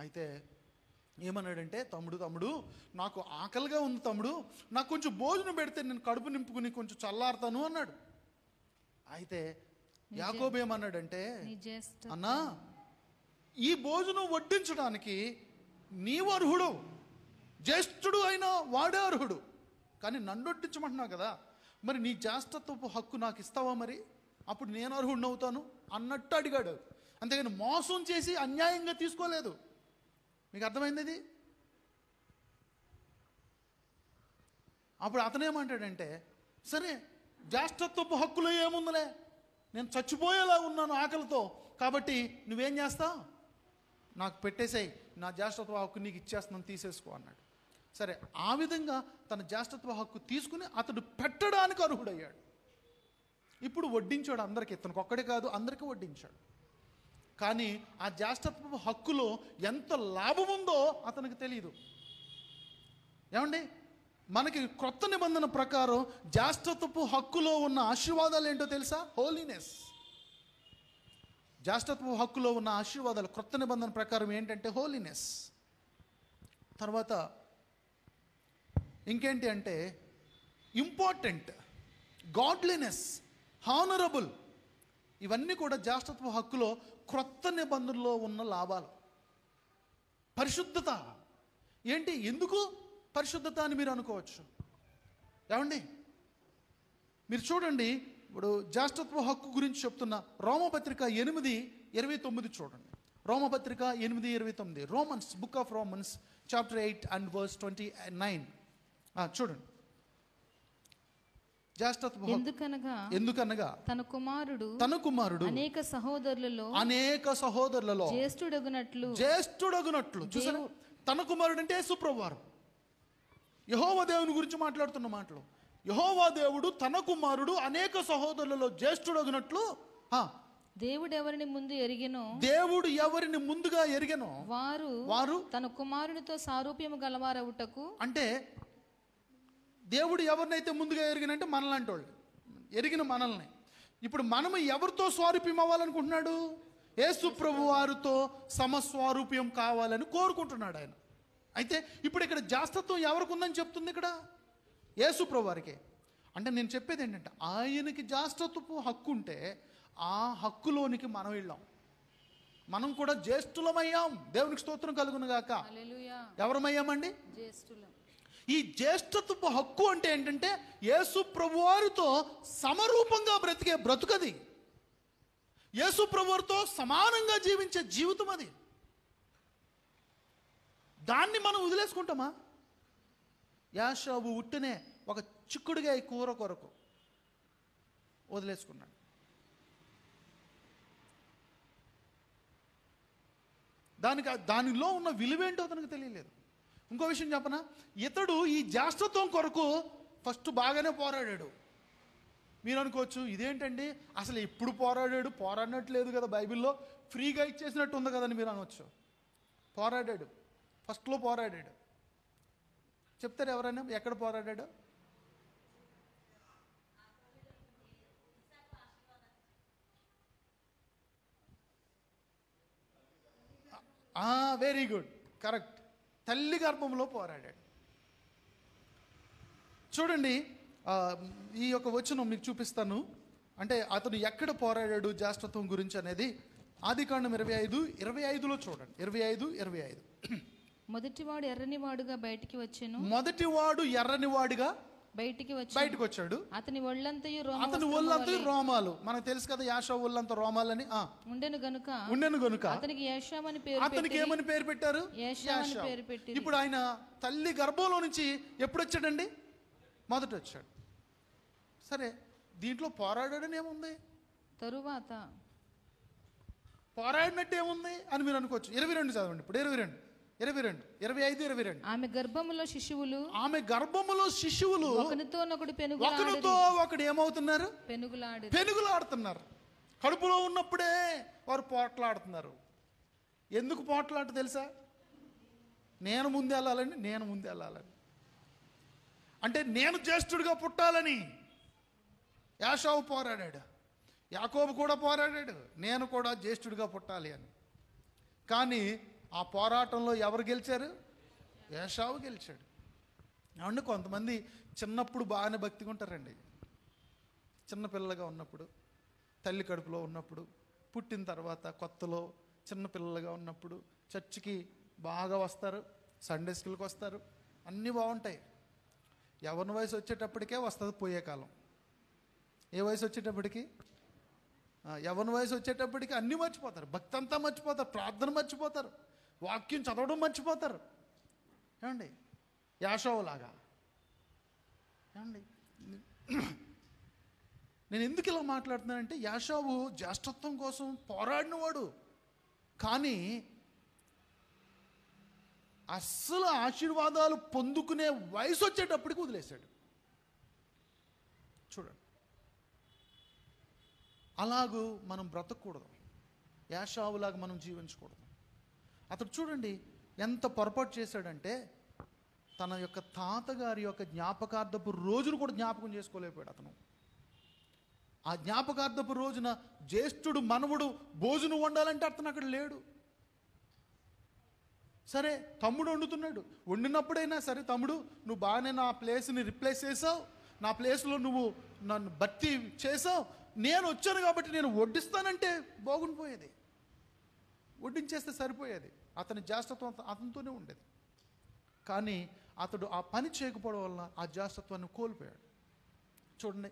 అయితే ఏమన్నాడంటే, తమ్ముడు నాకు ఆకలిగా ఉంది తమ్ముడు, నాకు కొంచెం భోజనం పెడితే నేను కడుపు నింపుకుని కొంచెం చల్లారుతాను అన్నాడు. అయితే యాకోబు ఏమన్నాడంటే, అన్నా ఈ భోజనం వడ్డించడానికి నీవు అర్హుడు, జ్యేష్ఠుడు అయినా వాడే అర్హుడు, కానీ నన్ను వడ్డించమంటున్నావు కదా, మరి నీ జ్యేష్ఠత్వపు హక్కు నాకు ఇస్తావా, మరి అప్పుడు నేను అర్హుడిని అవుతాను అన్నట్టు అడిగాడు. అంతేగాని మోసం చేసి అన్యాయంగా తీసుకోలేదు. మీకు అర్థమైంది ఇది? అప్పుడు అతనేమంటాడంటే, సరే జ్యేష్ఠత్వపు హక్కులో ఏముందిలే, నేను చచ్చిపోయేలా ఉన్నాను ఆకలితో, కాబట్టి నువ్వేం చేస్తావు, నాకు పెట్టేసేయి, నా జ్యేష్ఠత్వ హక్కు నీకు ఇచ్చేస్తున్నాను, తీసేసుకో అన్నాడు. సరే, ఆ విధంగా తన జ్యేష్ఠత్వ హక్కు తీసుకుని అతడు పెట్టడానికి అర్హుడయ్యాడు. ఇప్పుడు వడ్డించాడు అందరికీ, ఇతనికి ఒక్కడే కాదు అందరికీ వడ్డించాడు. కానీ ఆ జ్యేష్ఠత్వ హక్కులో ఎంత లాభం ఉందో అతనికి తెలియదు. ఏమండి, మనకి క్రొత్త నిబంధన ప్రకారం జ్యేష్ఠత్వపు హక్కులో ఉన్న ఆశీర్వాదాలు ఏంటో తెలుసా? హోలీనెస్. జ్యేష్ఠత్వపు హక్కులో ఉన్న ఆశీర్వాదాలు క్రొత్త నిబంధన ప్రకారం ఏంటంటే హోలీనెస్. తర్వాత ఇంకేంటి అంటే ఇంపార్టెంట్, గాడ్లీనెస్, హానరబుల్. ఇవన్నీ కూడా జ్యేష్ఠత్వ హక్కులో క్రొత్త నిబంధనలో ఉన్న లాభాలు. పరిశుద్ధత ఏంటి, ఎందుకు పరిశుద్ధత అని మీరు అనుకోవచ్చు. ఏమండి, మీరు చూడండి, ఇప్పుడు జ్యేష్ఠత్వ హక్కు గురించి చెప్తున్న రోమపత్రిక 8:29 చూడండి. రోమపత్రిక 8:29, Romans, book of Romans chapter 8 and verse 29. చూడండి. జ్యేష్ఠత్వ ఎందుకనగా తన కుమారుడు అనేక సహోదరులలో జ్యేష్ఠుడగునట్లు చూసారా? తన కుమారుడు అంటే యేసుప్రభువు వారు. యెహోవా దేవుని గురించి మాట్లాడుతున్న మాటలు. యెహోవా దేవుడు తన కుమారుడు అనేక సహోదరులలో జ్యేష్ఠుడగునట్లు, దేవుడు ఎవరిని ముందుగా ఎరిగెనో వారు తన కుమారునితో సారూప్యము గలవారవుటకు. అంటే దేవుడు ఎవరినైతే ముందుగా ఎరిగినంటే మనలాంటి వాళ్ళు, ఎరిగిన మనల్ని. ఇప్పుడు మనము ఎవరితో స్వారూప్యం అవ్వాలనుకుంటున్నాడు? యేసు ప్రభు వారితో సమస్వారూప్యం కావాలని కోరుకుంటున్నాడు ఆయన. అయితే ఇప్పుడు ఇక్కడ జ్యేష్ఠత్వం ఎవరికి ఉందని చెప్తుంది? ఇక్కడ యేసు ప్రభు వారికి. అంటే నేను చెప్పేది ఏంటంటే, ఆయనకి జ్యేష్ఠత్వపు హక్కు ఉంటే ఆ హక్కులోనికి మనం వెళ్ళాం, మనం కూడా జ్యేష్ఠులమయ్యాం. దేవునికి స్తోత్రం కలుగును గాక. ఎవరమయ్యామండి? జ్యేష్ఠులం. ఈ జ్యేష్ఠత్వపు హక్కు అంటే ఏంటంటే యేసు ప్రభువారితో సమరూపంగా బ్రతికే బ్రతుకది. యేసు ప్రభువారితో సమానంగా జీవించే జీవితం అది. దాన్ని మనం వదిలేసుకుంటామా? యాషావు ఉట్టినే ఒక చిక్కుడుగా ఈ కూర కొరకు వదిలేసుకున్నాడు. దానిలో ఉన్న విలువేంటో అతనికి తెలియలేదు. ఇంకో విషయం చెప్పనా, ఇతడు ఈ జ్యేష్ఠత్వం కొరకు ఫస్ట్ బాగానే పోరాడాడు. మీరు అనుకోవచ్చు, ఇదేంటండి అసలు ఎప్పుడు పోరాడినట్లేదు కదా, బైబిల్లో ఫ్రీగా ఇచ్చేసినట్టు ఉంది కదని మీరు అనవచ్చు. పోరాడాడు, ఫస్ట్లో పోరాడాడు. చెప్తారు ఎవరైనా ఎక్కడ పోరాడాడు? Very good, correct. తల్లి గర్భంలో పోరాడాడు. చూడండి, ఈ యొక్క వచనం మీకు చూపిస్తాను. అంటే అతను ఎక్కడ పోరాడాడు జ్యేష్ఠత్వం గురించి అనేది ఆదికాండం 25:25లో చూడండి. 25:25. మొదటివాడు ఎర్రనివాడుగా బయటికి వచ్చాను. మొదటివాడు ఎర్రనివాడుగా బయటికి వచ్చాడు. అతని ఒళ్ళంతయు రోమాలు. మనకు తెలుసు కదా, యాషావు ఒళ్ళంతా రోమాలని ఉండెను గనుక అతనికి ఏమని పేరు పెట్టారు? ఇప్పుడు ఆయన తల్లి గర్భంలో నుంచి ఎప్పుడు వచ్చాడండి? మొదట వచ్చాడు. సరే, దీంట్లో పోరాడాడని ఏముంది? తరువాత పోరాడినట్టు ఏముంది అని మీరు అనుకోవచ్చు. 22 చదవండి ఇప్పుడు. 25:22. ఆమె గర్భములో శిశువులు ఒకరితో ఒకడు ఏమవుతున్నారు? పెనుగులాడుతున్నారు. కడుపులో ఉన్నప్పుడే వారు పోట్లాడుతున్నారు. ఎందుకు పోట్లాట తెలుసా? నేను ముందు వెళ్ళాలని. అంటే నేను జ్యేష్ఠుడిగా పుట్టాలని యాషావు పోరాడాడు. యాకోబు కూడా పోరాడాడు, నేను కూడా జ్యేష్ఠుడిగా పుట్టాలి అని. కానీ ఆ పోరాటంలో ఎవరు గెలిచారు? యాషావు గెలిచాడు. అవును, కొంతమంది చిన్నప్పుడు బాగానే భక్తిగా ఉంటారండి. చిన్నపిల్లలుగా ఉన్నప్పుడు, తల్లి కడుపులో ఉన్నప్పుడు, పుట్టిన తర్వాత కొత్తలో చిన్నపిల్లలుగా ఉన్నప్పుడు చర్చికి బాగా వస్తారు, సండే స్కూల్కి వస్తారు, అన్నీ బాగుంటాయి. యవ్వన వయసు వచ్చేటప్పటికే వస్తుంది పోయే కాలం. ఏ వయసు వచ్చేటప్పటికి? యవ్వన వయసు వచ్చేటప్పటికి అన్నీ మర్చిపోతారు. భక్తి అంతా మర్చిపోతారు, ప్రార్థన మర్చిపోతారు, వాక్యం చదవడం మర్చిపోతారు. ఏమండి, యాషావులాగా. ఏమండి, నేను ఎందుకు ఇలా మాట్లాడుతున్నానంటే, యాషావు జ్యేష్ఠత్వం కోసం పోరాడినవాడు, కానీ అస్సలు ఆశీర్వాదాలు పొందుకునే వయసు వచ్చేటప్పటికి వదిలేశాడు. చూడండి, అలాగూ మనం బ్రతకూడదు, యాషావులాగా మనం జీవించకూడదు. అతడు చూడండి ఎంత పొరపాటు చేశాడంటే, తన యొక్క తాతగారి యొక్క జ్ఞాపకార్థపు రోజును కూడా జ్ఞాపకం చేసుకోలేకపోయాడు అతను. ఆ జ్ఞాపకార్థపు రోజున జ్యేష్ఠుడు మనవడు భోజనం వండాలంటే అతను అక్కడ లేడు. సరే తమ్ముడు వండుతున్నాడు, వండినప్పుడైనా సరే తమ్ముడు నువ్వు బాగానే నా ప్లేస్ని రిప్లేస్ చేసావు, నా ప్లేస్లో నువ్వు నన్ను భర్తీ చేసావు, నేను వచ్చాను కాబట్టి నేను వడ్డిస్తానంటే బాగుండిపోయేది, వడ్డించేస్తే సరిపోయేది. అతని జ్యేష్ఠత్వం అతనితోనే ఉండేది. కానీ అతడు ఆ పని చేయకపోవడం వల్ల ఆ జ్యేష్ఠత్వాన్ని కోల్పోయాడు. చూడండి,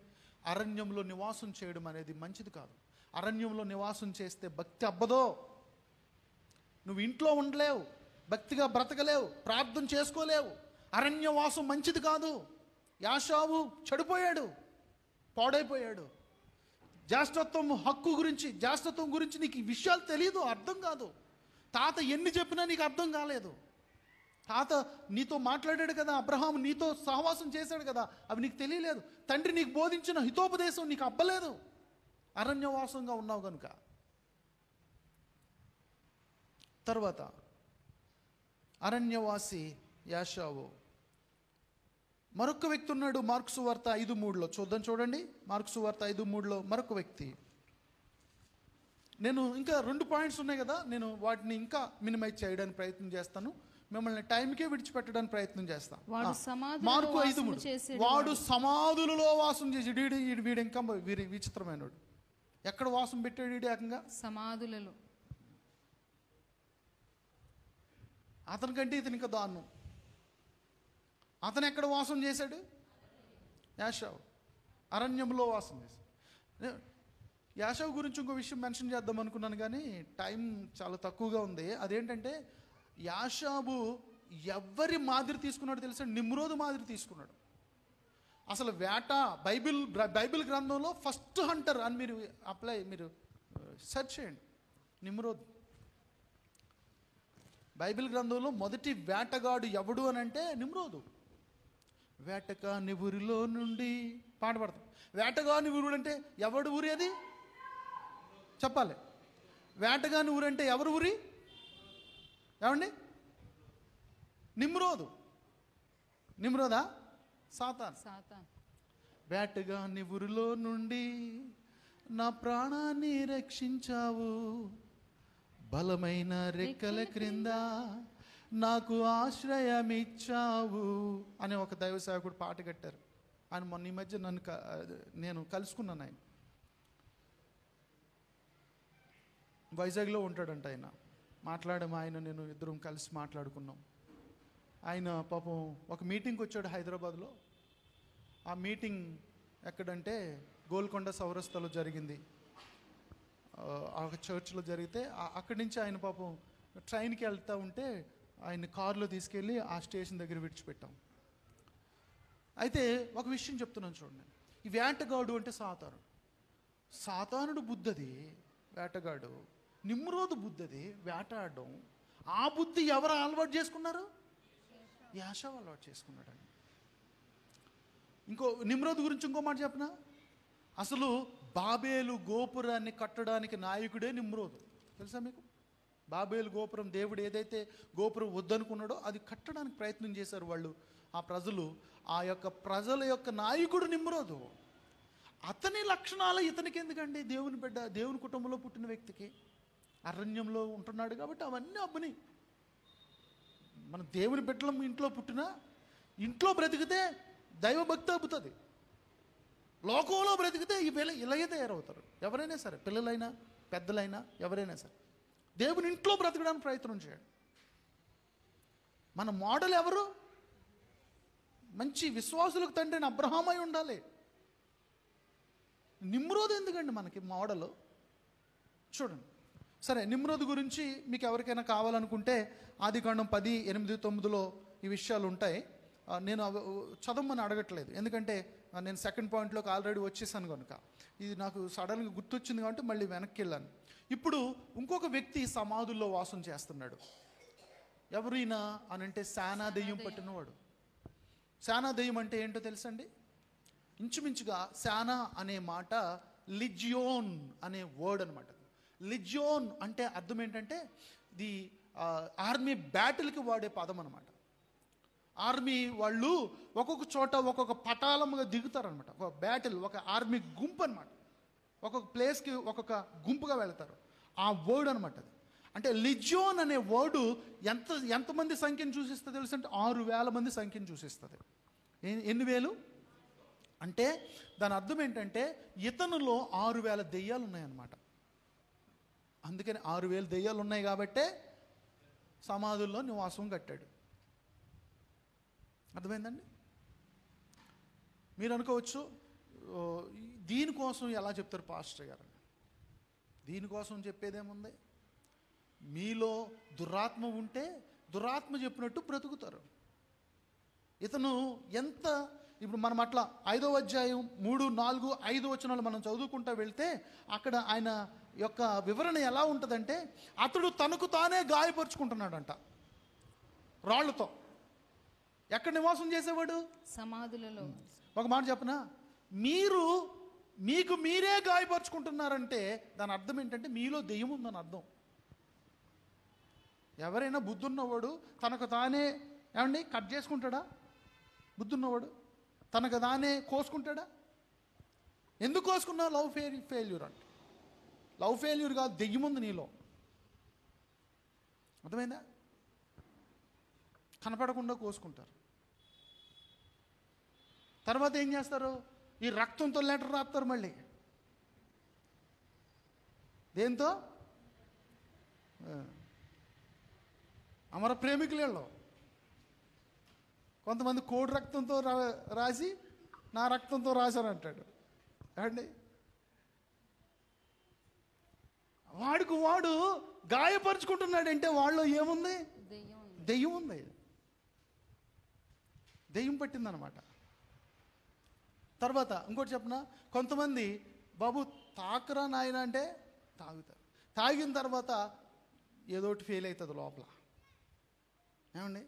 అరణ్యంలో నివాసం చేయడం అనేది మంచిది కాదు. అరణ్యంలో నివాసం చేస్తే భక్తి అబ్బదో. నువ్వు ఇంట్లో ఉండలేవు, భక్తిగా బ్రతకలేవు, ప్రార్థన చేసుకోలేవు. అరణ్యవాసం మంచిది కాదు. యాషావు చెడిపోయాడు, పాడైపోయాడు. జ్యేష్ఠత్వం హక్కు గురించి, జ్యేష్ఠత్వం గురించి నీకు ఈ విషయాలు తెలియదు, అర్థం కాదు. తాత ఎన్ని చెప్పినా నీకు అర్థం కాలేదు. తాత నీతో మాట్లాడాడు కదా, అబ్రహాం నీతో సహవాసం చేశాడు కదా, అవి నీకు తెలియలేదు. తండ్రి నీకు బోధించిన హితోపదేశం నీకు అబ్బలేదు, అరణ్యవాసంగా ఉన్నావు కనుక. తర్వాత అరణ్యవాసి యాషావు. మరొక వ్యక్తి ఉన్నాడు. మార్కు సువార్త 5:3 చూడండి. మార్కు సువార్త 5:3 మరొక వ్యక్తి. నేను ఇంకా 2 పాయింట్స్ ఉన్నాయి కదా, నేను వాటిని ఇంకా మినిమైజ్ చేయడానికి ప్రయత్నం చేస్తాను, మిమ్మల్ని టైంకే విడిచిపెట్టడానికి ప్రయత్నం చేస్తాను. మార్కు 5:3 వాడు సమాధులలో వాసం చేసి వీడు ఇంకా విచిత్రమైనడు. ఎక్కడ వాసం పెట్టాడు వీడు? ఏకంగా సమాధులలో. అతనికంటే ఇతను ఇంకా దారుణం. అతను ఎక్కడ వాసం చేశాడు? యాషావు అరణ్యంలో వాసం చేశాడు. యాషావు గురించి ఇంకో విషయం మెన్షన్ చేద్దాం అనుకున్నాను కానీ టైం చాలా తక్కువగా ఉంది. అదేంటంటే యాషాబు ఎవరి మాదిరి తీసుకున్నాడు తెలుసా? నిమ్రోదు మాదిరి తీసుకున్నాడు. అసలు వేట బైబిల్ గ్రంథంలో ఫస్ట్ హంటర్ అని మీరు సెర్చ్ చేయండి. నిమ్రోదు బైబిల్ గ్రంథంలో మొదటి వేటగాడు ఎవడు అని అంటే నిమ్రోదు. వేటగాని ఊరిలో నుండి పాట పాడతాం. వేటగాని ఊరు అంటే ఎవడు ఊరి? అది చెప్పాలి. వేటగాని ఊరు అంటే ఎవరు ఊరి? ఏమండి? నిమ్రోదా? సాతాన్. వేటగాని ఊరిలో నుండి నా ప్రాణాన్ని రక్షించావు, బలమైన రెక్కల క్రింద నాకు ఆశ్రయమిచ్చావు అనే ఒక దైవ సేవకుడు పాట కట్టారు. ఆయన మొన్న ఈ మధ్య నేను కలుసుకున్నాను. ఆయన వైజాగ్లో ఉంటాడంట. ఆయన మాట్లాడాము, నేను ఇద్దరం కలిసి మాట్లాడుకున్నాం. ఆయన పాపం ఒక మీటింగ్కి వచ్చాడు హైదరాబాద్లో. ఆ మీటింగ్ ఎక్కడంటే గోల్కొండ చౌరస్తాలో జరిగింది. ఆ చర్చ్లో జరిగితే అక్కడి నుంచి ఆయన పాపం ట్రైన్కి వెళ్తూ ఉంటే ఆయన కారులో తీసుకెళ్ళి ఆ స్టేషన్ దగ్గర విడిచిపెట్టాం. అయితే ఒక విషయం చెప్తున్నాను చూడండి. ఈ వేటగాడు అంటే సాతానుడు బుద్ధది వేటగాడు, నిమ్రోదు బుద్ధది వేటాడడం. ఆ బుద్ధి ఎవరు అలవాటు చేసుకున్నారు? యాషావు అలవాటు చేసుకున్నాడండి. నిమ్రోదు గురించి ఇంకో మాట చెప్పనా? అసలు బాబేలు గోపురాన్ని కట్టడానికి నాయకుడే నిమ్రోదు. తెలుసా మీకు? బాబేలు గోపురం, దేవుడు ఏదైతే గోపురం వద్దనుకున్నాడో అది కట్టడానికి ప్రయత్నం చేశారు వాళ్ళు, ఆ ప్రజలు. ఆ యొక్క ప్రజల యొక్క నాయకుడు నిమ్రోదు. అతని లక్షణాలు ఇతనికి ఎందుకండి? దేవుని బిడ్డ, దేవుని కుటుంబంలో పుట్టిన వ్యక్తికి అరణ్యంలో ఉంటున్నాడు కాబట్టి అవన్నీ అబ్బని. మన దేవుని బిడ్డలం ఇంట్లో పుట్టినా, ఇంట్లో బ్రతికితే దైవభక్తి అబ్బుతుంది. లోకంలో బ్రతికితే ఇలాగే తయారవుతారు ఎవరైనా సరే, పిల్లలైనా పెద్దలైనా ఎవరైనా సరే. దేవుని ఇంట్లో బ్రతకడానికి ప్రయత్నం చేయండి. మన మోడల్ ఎవరు? మంచి విశ్వాసులకు తండ్రిని అబ్రహామై ఉండాలి. నిమ్రోదు ఎందుకండి మనకి మోడల్? చూడండి. సరే, నిమ్రోదు గురించి మీకు ఎవరికైనా కావాలనుకుంటే ఆదికాండం 10:8-9 ఈ విషయాలు ఉంటాయి. నేను చదవమని అడగట్లేదు, ఎందుకంటే నేను సెకండ్ పాయింట్లోకి ఆల్రెడీ వచ్చేసాను కనుక. ఇది నాకు సడన్గా గుర్తొచ్చింది కాబట్టి మళ్ళీ వెనక్కి వెళ్ళాను. ఇప్పుడు ఇంకొక వ్యక్తి సమాధుల్లో వాసం చేస్తున్నాడు. ఎవరైనా అనంటే శానా దెయ్యం పట్టినవాడు. శానా దెయ్యం అంటే ఏంటో తెలుసండి? ఇంచుమించుగా శానా అనే మాట లిజియోన్ అనే వర్డ్ అనమాట. లిజియోన్ అంటే అర్థం ఏంటంటే ది ఆర్మీ బ్యాటిల్కి వాడే పదం అనమాట. ఆర్మీ వాళ్ళు ఒక్కొక్క చోట ఒక్కొక్క పటాలముగా దిగుతారనమాట. ఒక బ్యాటిల్, ఒక ఆర్మీ గుంపు అనమాట. ఒక్కొక్క ప్లేస్కి ఒక్కొక్క గుంపుగా వెళ్తారు. ఆ వర్డ్ అనమాట అది. అంటే లిజియోన్ అనే వర్డు ఎంతమంది సంఖ్యను సూచిస్తుంది తెలుసు అంటే 6,000 మంది సంఖ్యను సూచిస్తుంది. ఎన్ని వేలు అంటే దాని అర్థం ఏంటంటే ఇతనులో 6,000 దెయ్యాలు ఉన్నాయన్నమాట. అందుకని 6,000 దెయ్యాలు ఉన్నాయి కాబట్టే సమాధుల్లో నివాసం కట్టాడు. అర్థమైందండి? మీరు అనుకోవచ్చు దీనికోసం ఎలా చెప్తారు పాస్టర్ గారు? దీనికోసం చెప్పేదేముంది? మీలో దురాత్మ ఉంటే దురాత్మ చెప్పినట్టు బ్రతుకుతారు. ఇతను ఎంత ఇప్పుడు మనం అట్లా 5వ అధ్యాయం 3, 4, 5 వచనాలు మనం చదువుకుంటూ వెళ్తే అక్కడ ఆయన యొక్క వివరణ ఎలా ఉంటుందంటే అతడు తనకు తానే గాయపరుచుకుంటున్నాడంట రాళ్లతో. ఎక్కడ నివాసం చేసేవాడు? సమాధులలో. ఒక మాట చెప్పనా, మీకు మీరే గాయపరుచుకుంటున్నారంటే దాని అర్థం ఏంటంటే మీలో దెయ్యం ఉందని అర్థం. ఎవరైనా బుద్ధున్నవాడు తనకు తానే ఏమండి కట్ చేసుకుంటాడా? బుద్ధున్నవాడు తనకు తానే కోసుకుంటాడా? ఎందుకు కోసుకున్నా? ఫెయిల్యూర్ అంటే లవ్ ఫెయిల్యూర్ కాదు, దెయ్యం ఉంది నీలో. అర్థమైందా? కనపడకుండా కోసుకుంటారు. తర్వాత ఏం చేస్తారు? ఈ రక్తంతో లెటర్ రాస్తారు. మళ్ళీ దేంతో? అమర ప్రేమికులలో కొంతమంది కోడి రక్తంతో రాసి నా రక్తంతో రాశారు అంటాడు. ఏమండి, వాడు గాయపరుచుకుంటున్నాడంటే వాళ్ళు ఏముంది? దెయ్యం ఉంది. దెయ్యం పట్టిందనమాట. తర్వాత ఇంకోటి చెప్పనా, కొంతమంది బాబు తాకరా నాయన అంటే తాగుతారు. తాగిన తర్వాత ఏదోటి ఫెయిల్ అవుతుంది లోపల. ఏమండి,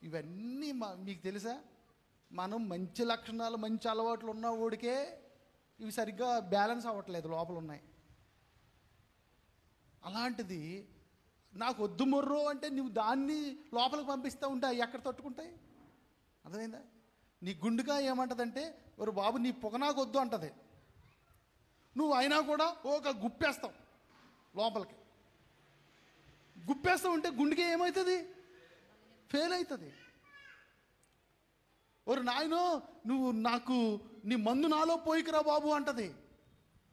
ఇవన్నీ మీకు తెలుసా? మనం మంచి లక్షణాలు మంచి అలవాట్లు ఉన్న వాడికే ఇవి సరిగ్గా బ్యాలెన్స్ అవ్వట్లేదు, లోపల ఉన్నాయి. అలాంటిది నాకు వద్దు మొర్రో అంటే నువ్వు దాన్ని లోపలికి పంపిస్తూ ఉంటే ఎక్కడ తట్టుకుంటాయి? అర్థమైందా? నీ గుండెగా ఏమంటదంటే ఒరు బాబు నీ పొగ నాకు వద్దు అంటది. నువ్వు అయినా కూడా ఒక గుప్పేస్తావు లోపలికి. గుప్పేస్తూ ఉంటే గుండెకి ఏమవుతుంది? ఫెయిల్ అవుతుంది. ఒరు నాయనో నువ్వు నాకు నీ మందు నాలో పోయికిరా బాబు అంటది.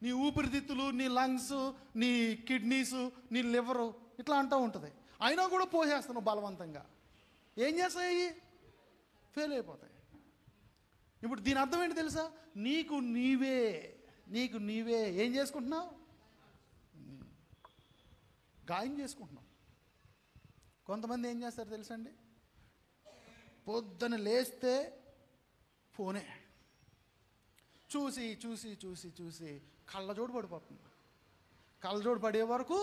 నీ ఊపిరితిత్తులు, నీ లంగ్స్, నీ కిడ్నీస్, నీ లివరు ఇట్లా అంటూ ఉంటుంది. అయినా కూడా పోసేస్తున్నావు బలవంతంగా. ఏం చేస్తాయి? ఫెయిల్ అయిపోతాయి. ఇప్పుడు దీని అర్థం ఏంటి తెలుసా? నీకు నీవే ఏం చేసుకుంటున్నావు? గాయం చేసుకుంటున్నావు. కొంతమంది ఏం చేస్తారు తెలుసండి? పొద్దున లేస్తే ఫోనే చూసి చూసి చూసి చూసి కళ్ళజోడు పడిపోతుంది. కళ్ళజోడు పడే వరకు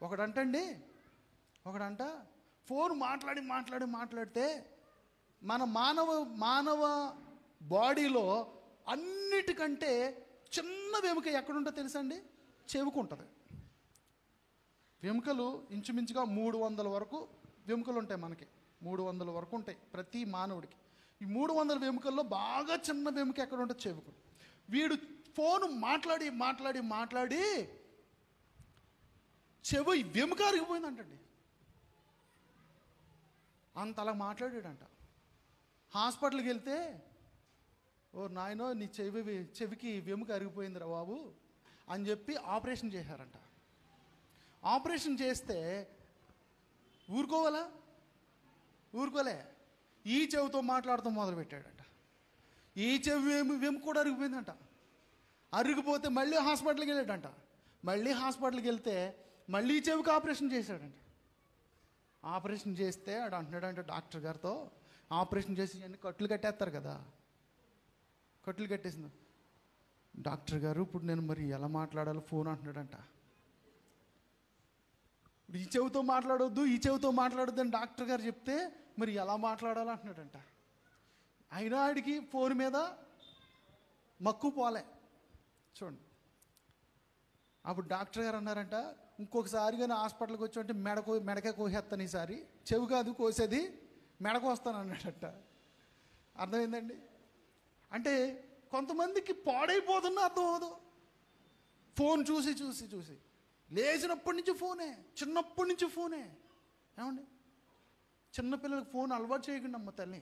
ఒకడంట ఫోన్ మాట్లాడితే మన మానవ బాడీలో అన్నిటికంటే చిన్న వెముక ఎక్కడుంటో తెలుసండి? చెవుకుంటుంది. వెముకలు ఇంచుమించుగా 300 వరకు వెముకలు ఉంటాయి. మనకి 300 వరకు ఉంటాయి ప్రతి మానవుడికి. ఈ 300 వెముకల్లో బాగా చిన్న వెముక ఎక్కడ ఉంటుంది? చెవుకు. వీడు ఫోను మాట్లాడి చెవు వెముక అరిగిపోయిందంటండి. అంతలా మాట్లాడాడంట. హాస్పిటల్కి వెళ్తే ఓ నాయనో నీ చెవికి వెముక అరిగిపోయిందిరా బాబు అని చెప్పి ఆపరేషన్ చేశారంట. ఆపరేషన్ చేస్తే ఊరుకోలే. ఈ చెవితో మాట్లాడుతూ మొదలుపెట్టాడంట. ఈ చెవి వెముక కూడా అరిగిపోయిందంట. అరిగిపోతే మళ్ళీ హాస్పిటల్కి వెళ్ళాడంట. మళ్ళీ హాస్పిటల్కి వెళ్తే మళ్ళీ చెవికి ఆపరేషన్ చేశాడంట. ఆపరేషన్ చేస్తే ఆడు అంటున్నాడంటే డాక్టర్ గారితో, ఆపరేషన్ చేసి అన్ని కట్లు కట్టేస్తారు కదా, కట్లు కట్టేసింది. డాక్టర్ గారు ఇప్పుడు నేను మరి ఎలా మాట్లాడాలో ఫోన్ అంటున్నాడంట. ఇప్పుడు ఈ చెవితో మాట్లాడొద్దు అని డాక్టర్ గారు చెప్తే మరి ఎలా మాట్లాడాలో అంటున్నాడంట. అయినా ఆడికి ఫోన్ మీద మక్కువ పోలే. చూడండి, అప్పుడు డాక్టర్ గారు అన్నారంట, ఇంకొకసారి కానీ హాస్పిటల్కి వచ్చి అంటే మెడకే కోసేస్తాను, ఈసారి చెవి కాదు కోసేది, మెడకు వస్తాను అన్నాడట. అర్థమైందండి? అంటే కొంతమందికి పాడైపోతున్నా అర్థం అవదు. ఫోన్ చూసి చూసి చూసి లేచినప్పటి నుంచి ఫోనే, చిన్నప్పటి నుంచి ఫోనే. ఏమండి, చిన్నపిల్లలకు ఫోన్ అలవాటు చేయకండి అమ్మ తల్లి,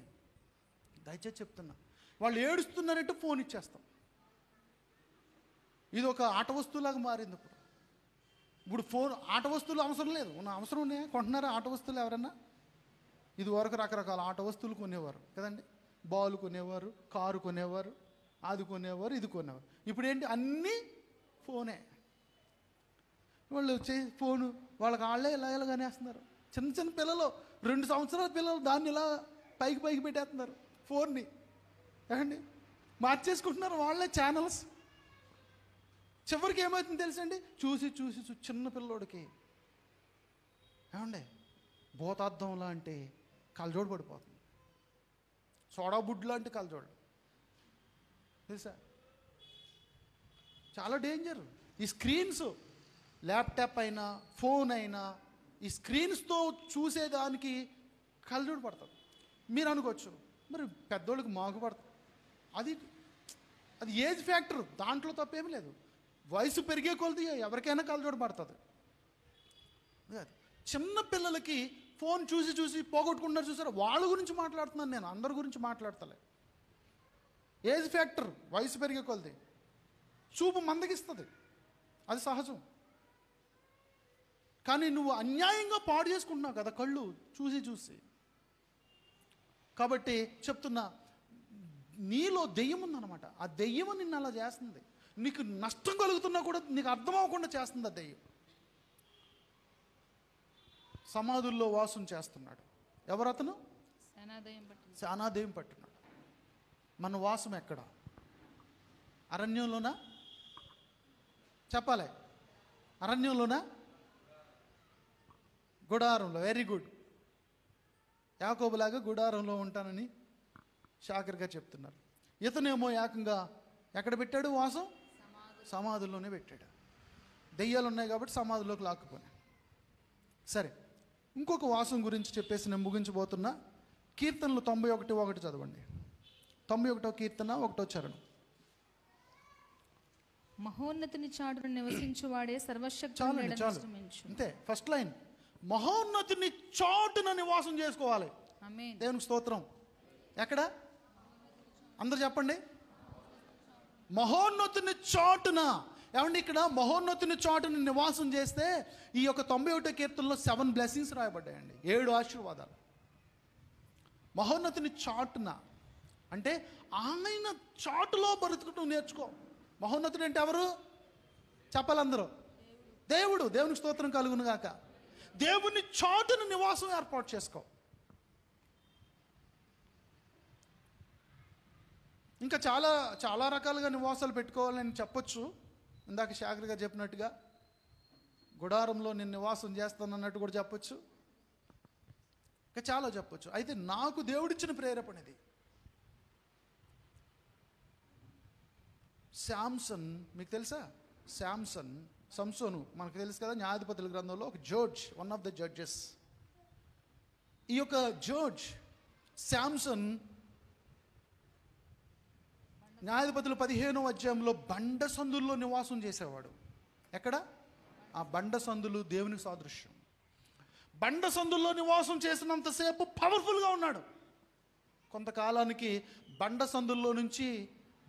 దయచేసి చెప్తున్నా. వాళ్ళు ఏడుస్తున్నారంటే ఫోన్ ఇచ్చేస్తాం. ఇది ఒక ఆట వస్తువులాగా మారింది. ఇప్పుడు ఫోన్ ఆట వస్తువులు అవసరం లేదు, అవసరం ఉన్నాయా? కొంటున్నారా ఆట వస్తువులు ఎవరన్నా? ఇది వరకు రకరకాల ఆట వస్తువులు కొనేవారు కదండి. బాల్ కొనేవారు, కారు కొనేవారు, అది కొనేవారు, ఇది కొనేవారు. ఇప్పుడు ఏంటి, అన్నీ ఫోనే. వాళ్ళు ఫోను వాళ్ళకి వాళ్ళే ఇలాగనే వేస్తున్నారు. చిన్న చిన్న పిల్లలు, 2 సంవత్సరాల పిల్లలు దాన్ని ఇలా పైకి పెట్టేస్తున్నారు ఫోన్ని. ఏమండి, మార్చేసుకుంటున్నారు వాళ్ళే ఛానల్స్. చివరికి ఏమవుతుంది తెలుసండి, చూసి చూసి చిన్న పిల్లోడికి ఏమండి భూతార్థం లాంటి కళ్ళజోడు పడిపోతుంది, సోడా బుడ్ లాంటి కళ్ళజోడు తెలుసా. చాలా డేంజర్. ఈ స్క్రీన్స్, ల్యాప్టాప్ అయినా ఫోన్ అయినా, ఈ స్క్రీన్స్తో చూసేదానికి కళ్ళజోడు పడుతుంది. మీరు అనుకోవచ్చు మరి పెద్దోళ్ళకి మాకు పడుతుంది, అది ఏజ్ ఫ్యాక్టర్, దాంట్లో తప్పేమీ లేదు. వయసు పెరిగే కొలది ఎవరికైనా కళ్ళజోడు పడుతుంది. చిన్న పిల్లలకి ఫోన్ చూసి చూసి పోగొట్టుకుంటున్నారు చూసారా, వాళ్ళ గురించి మాట్లాడుతున్నాను నేను, అందరి గురించి మాట్లాడతలే. ఏజ్ ఫ్యాక్టర్, వయసు పెరిగే కొలది చూపు మందగిస్తుంది, అది సహజం. కానీ నువ్వు అన్యాయంగా పాడు చేసుకుంటున్నావు కదా కళ్ళు చూసి చూసి. కాబట్టి చెప్తున్నా, నీలో దెయ్యం ఉందన్నమాట. ఆ దెయ్యం నిన్ను అలా చేస్తుంది. నీకు నష్టం కలుగుతున్నా కూడా నీకు అర్థం అవ్వకుండా చేస్తుంది ఆ దెయ్యం. సమాధుల్లో వాసం చేస్తున్నాడు ఎవరతను? శానాదెయ్యం పట్టినాడు. మన వాసం ఎక్కడ? అరణ్యంలోనా? చెప్పాలి, అరణ్యంలోనా? గుడారంలో. Very good. యాకోబులాగా గుడారంలో ఉంటానని షాకర్గా చెప్తున్నారు. ఇతనేమో ఏకంగా ఎక్కడ పెట్టాడు వాసం? సమాధుల్లోనే పెట్టాడు. దెయ్యాలు ఉన్నాయి కాబట్టి సమాధిలోకి లాక్కుపోయి. సరే, ఇంకొక వాసం గురించి చెప్పేసి నేను ముగించబోతున్నా. కీర్తనలు 91:1 చదవండి. 91వ కీర్తన 1వ చరణం. మహోన్నతిని చాటును నివసించువాడే సర్వశక్తుని. చాలు అంతే, ఫస్ట్ లైన్. మహోన్నతిని చాటున నివాసం చేసుకోవాలి. దేవునికి స్తోత్రం. ఎక్కడ? అందరు చెప్పండి. మహోన్నతిని చాటున. ఏమండి, ఇక్కడ మహోన్నతిని చాటుని నివాసం చేస్తే ఈ యొక్క 91వ కీర్తనలో 7 బ్లెస్సింగ్స్ రాయబడ్డాయండి, 7 ఆశీర్వాదాలు. మహోన్నతిని చాటున అంటే ఆయన చాటులో బ్రతుకుటం నేర్చుకో. మహోన్నతుడు అంటే ఎవరు చెప్పాలందరూ? దేవుడు. దేవునికి స్తోత్రం కలుగును గాక. దేవుని చాటును నివాసం ఏర్పాటు చేసుకో. ఇంకా చాలా చాలా రకాలుగా నివాసాలు పెట్టుకోవాలని చెప్పొచ్చు. ఇందాక శాఖగా చెప్పినట్టుగా గుడారంలో నేను నివాసం చేస్తానన్నట్టు కూడా చెప్పొచ్చు. ఇంకా చాలా చెప్పొచ్చు. అయితే నాకు దేవుడిచ్చిన ప్రేరేపణ ఇది. శాంసన్, మీకు తెలుసా? సంసోను మనకు తెలుసు కదా, న్యాయాధిపతుల గ్రంథంలో ఒక judge, one of the judges. ఈ యొక్క జడ్జ్ శాంసన్ న్యాయాధిపతులు 15వ అధ్యాయంలో బండ సందుల్లో నివాసం చేసేవాడు. ఎక్కడ? ఆ బండ సందులు దేవునికి సాదృశ్యం. బండ సందుల్లో నివాసం చేసినంతసేపు పవర్ఫుల్గా ఉన్నాడు. కొంతకాలానికి బండ సందుల్లో నుంచి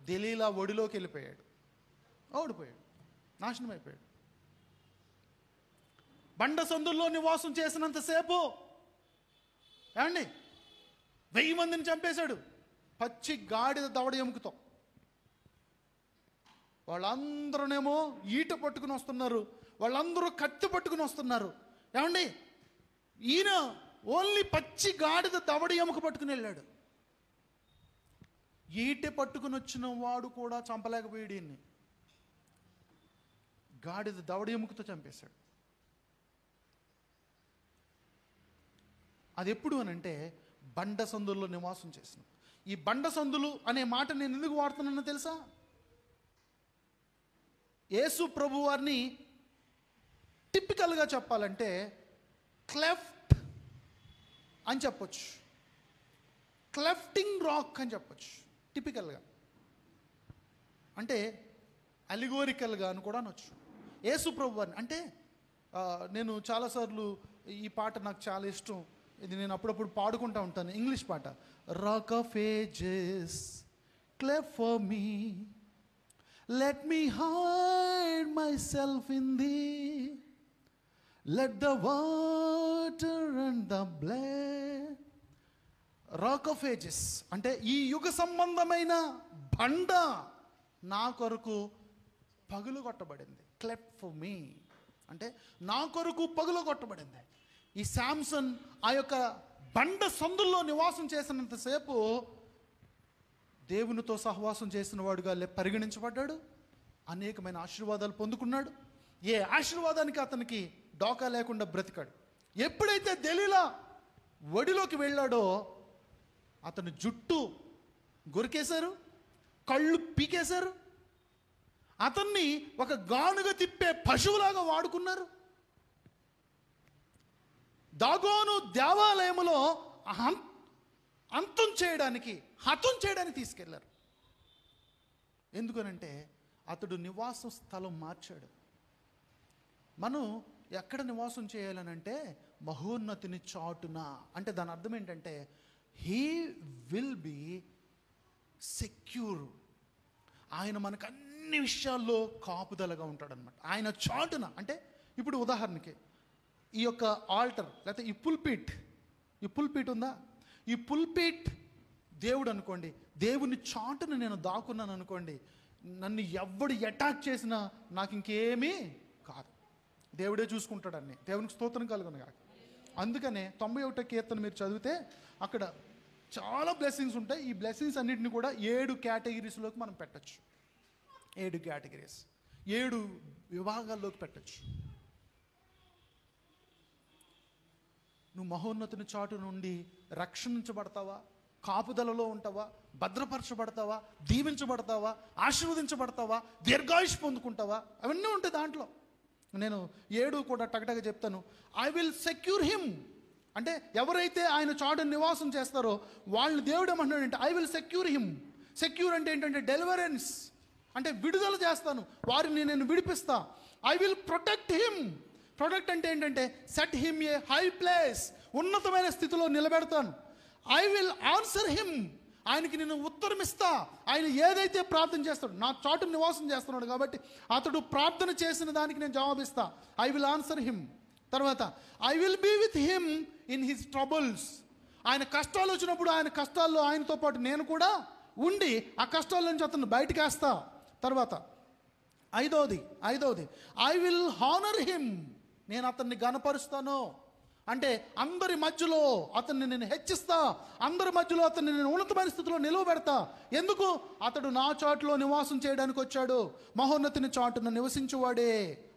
దెలీలా ఒడిలోకి వెళ్ళిపోయాడు, ఓడిపోయాడు, నాశనం అయిపోయాడు. బండ సందుల్లో నివాసం చేసినంతసేపు ఏమండి 1000 మందిని చంపేశాడు పచ్చి గాడిద దవడ ఎముకతో. వాళ్ళందరూనేమో ఈట పట్టుకుని వస్తున్నారు, వాళ్ళందరూ కత్తి పట్టుకుని వస్తున్నారు. ఏమండి, ఈయన ఓన్లీ పచ్చి గాడిద దవడ ఎముక పట్టుకుని వెళ్ళాడు. ఈట పట్టుకుని వచ్చిన వాడు కూడా చంపలేకపోయాడు ఈయన్ని. గాడిద దవడ ఎముకతో చంపేశాడు. అది ఎప్పుడు అనంటే బండ సందుల్లో నివాసం చేసిన. ఈ బండ సందులు అనే మాట నేను ఎందుకు వాడుతున్నానో తెలుసా? యేసు ప్రభు వారిని టిపికల్గా చెప్పాలంటే క్లెఫ్ట్ అని చెప్పొచ్చు, క్లెఫ్టింగ్ రాక్ అని చెప్పొచ్చు టిపికల్గా. అంటే అలిగోరికల్గా అని కూడా అనొచ్చు. యేసు ప్రభు అని అంటే నేను చాలాసార్లు ఈ పాట నాకు చాలా ఇష్టం, ఇది నేను అప్పుడప్పుడు పాడుకుంటూ ఉంటాను, ఇంగ్లీష్ పాట. Rock of ages cleft for me, let me hide myself in the, let the water and the blood. Rock of ages అంటే ఈ యుగ సంబంధమైన బండ నా కొరకు పగులు కొట్టబడింది. క్లెఫ్ ఫర్ మీ అంటే నా కొరకు పగులు కొట్టబడింది. ఈ శాంసన్ ఆ యొక్క బండ సందుల్లో నివాసం చేసినంతసేపు దేవునితో సహవాసం చేసిన వాడుగా పరిగణించబడ్డాడు. అనేకమైన ఆశీర్వాదాలు పొందుకున్నాడు. ఏ ఆశీర్వాదానికి అతనికి డోకా లేకుండా బ్రతికాడు. ఎప్పుడైతే దెలీలా ఒడిలోకి వెళ్ళాడో అతని జుట్టు గొరికేశారు, కళ్ళు పీకేశారు, అతన్ని ఒక గానుగ తిప్పే పశువులాగా వాడుకున్నారు. దాగోను దేవాలయములో హతం చేయడానికి తీసుకెళ్లారు. ఎందుకనంటే అతడు నివాస స్థలం మార్చాడు. మనం ఎక్కడ నివాసం చేయాలనంటే మహోన్నతిని చాటున. అంటే దాని అర్థం ఏంటంటే హీ విల్ బి సెక్యూర్. ఆయన మనకు అన్ని విషయాల్లో కాపుదలగా ఉంటాడనమాట. ఆయన చాటున అంటే ఇప్పుడు ఉదాహరణకి ఈ యొక్క ఆల్టర్ లేకపోతే ఈ పుల్పీట్ ఉందా, ఈ పుల్పీట్ దేవుడు అనుకోండి, దేవుని చాటున నేను దాక్కున్నాను అనుకోండి, నన్ను ఎవడు అటాక్ చేసినా నాకు ఇంకేమీ కాదు, దేవుడే చూసుకుంటాడు అన్ని. దేవునికి స్తోత్రం కలుగును కాక. అందుకనే 91వ కీర్తన మీరు చదివితే అక్కడ చాలా బ్లెస్సింగ్స్ ఉంటాయి. ఈ బ్లెస్సింగ్స్ అన్నిటిని కూడా 7 కేటగిరీస్లోకి మనం పెట్టచ్చు. 7 కేటగిరీస్, 7 విభాగాల్లోకి పెట్టచ్చు. నువ్వు మహోన్నతుని చాటు నుండి రక్షించబడతావా, కాపుదలలో ఉంటావా, భద్రపరచబడతావా, దీవించబడతావా, ఆశీర్వదించబడతావా, దీర్ఘాయుష్ పొందుకుంటావా, అవన్నీ ఉంటాయి దాంట్లో. నేను 7 కూడా టగటగా చెప్తాను. ఐ విల్ సెక్యూర్ హిమ్ అంటే ఎవరైతే ఆయన చాటు నివాసం చేస్తారో వాళ్ళని దేవుడు ఏమంటున్నాడంటే I will secure him. Secure అంటే ఏంటంటే డెలివరెన్స్ అంటే విడుదల చేస్తాను, వారిని నేను విడిపిస్తా. I will protect him. Protect అంటే ఏంటంటే set him a high place, ఉన్నతమైన స్థితిలో నిలబెడతాను. ఐ విల్ ఆన్సర్ హిమ్, ఆయనకి నేను ఉత్తరం ఇస్తా. ఆయన ఏదైతే ప్రార్థన చేస్తాడు, నా చాటు నివాసం చేస్తున్నాడు కాబట్టి అతడు ప్రార్థన చేసిన దానికి నేను జవాబిస్తా. I will answer him. తర్వాత I will be with him in his troubles. ఆయన కష్టాలు వచ్చినప్పుడు ఆయన కష్టాల్లో ఆయనతో పాటు నేను కూడా ఉండి ఆ కష్టాల నుంచి అతను బయటకు వేస్తా. తర్వాత ఐదవది ఐ విల్ హానర్ హిమ్. నేను అతన్ని గణపరుస్తాను అంటే అందరి మధ్యలో అతన్ని నేను హెచ్చిస్తా, అందరి మధ్యలో అతన్ని నేను ఉన్నతమైన స్థితిలో నిలవబెడతా. ఎందుకు? అతడు నా చాటులో నివాసం చేయడానికి వచ్చాడు, మహోన్నతిని చాటును నివసించువాడే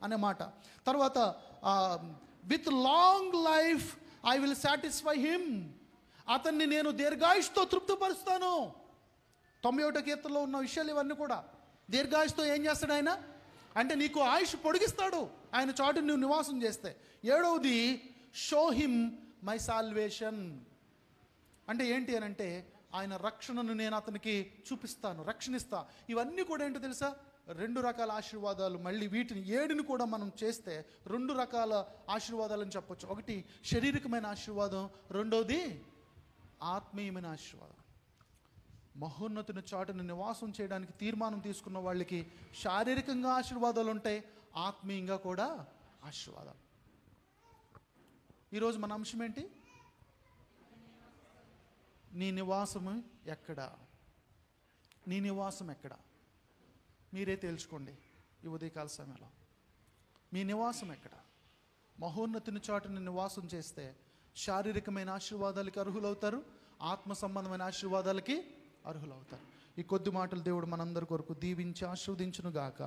అనే మాట. తర్వాత with long life I will satisfy him. అతన్ని నేను దీర్ఘాయుష్తో తృప్తిపరుస్తాను. 91వ కీర్తనలో ఉన్న విషయాలు ఇవన్నీ కూడా. దీర్ఘాయుష్తో ఏం చేస్తాడు ఆయన అంటే నీకు ఆయుష్ పొడిగిస్తాడు ఆయన చాటును నువ్వు నివాసం చేస్తే. 7వది షో హిమ్ మై సాల్వేషన్ అంటే ఏంటి అని అంటే ఆయన రక్షణను నేను అతనికి చూపిస్తాను, రక్షణిస్తా. ఇవన్నీ కూడా ఏంటో తెలుసా, 2 రకాల ఆశీర్వాదాలు. మళ్ళీ వీటిని 7ని కూడా మనం చేస్తే 2 రకాల ఆశీర్వాదాలు అని చెప్పొచ్చు. ఒకటి శారీరకమైన ఆశీర్వాదం, రెండోది ఆత్మీయమైన ఆశీర్వాదం. మహోన్నతుని చాటును నివాసం చేయడానికి తీర్మానం తీసుకున్న వాళ్ళకి శారీరకంగా ఆశీర్వాదాలు ఉంటాయి, ఆత్మీయంగా కూడా ఆశీర్వాదాలు. ఈరోజు మన అంశం ఏంటి? నీ నివాసము ఎక్కడ? నీ నివాసం ఎక్కడ? మీరే తేల్చుకోండి ఈ ఉదయకాల సమయంలో. మీ నివాసం ఎక్కడ? మహోన్నతుని చాటుని నివాసం చేస్తే శారీరకమైన ఆశీర్వాదాలకి అర్హులవుతారు, ఆత్మ సంబంధమైన ఆశీర్వాదాలకి అర్హులవుతారు. ఈ కొద్ది మాటలు దేవుడు మనందరి కొరకు దీవించి ఆశీర్వదించును గాక.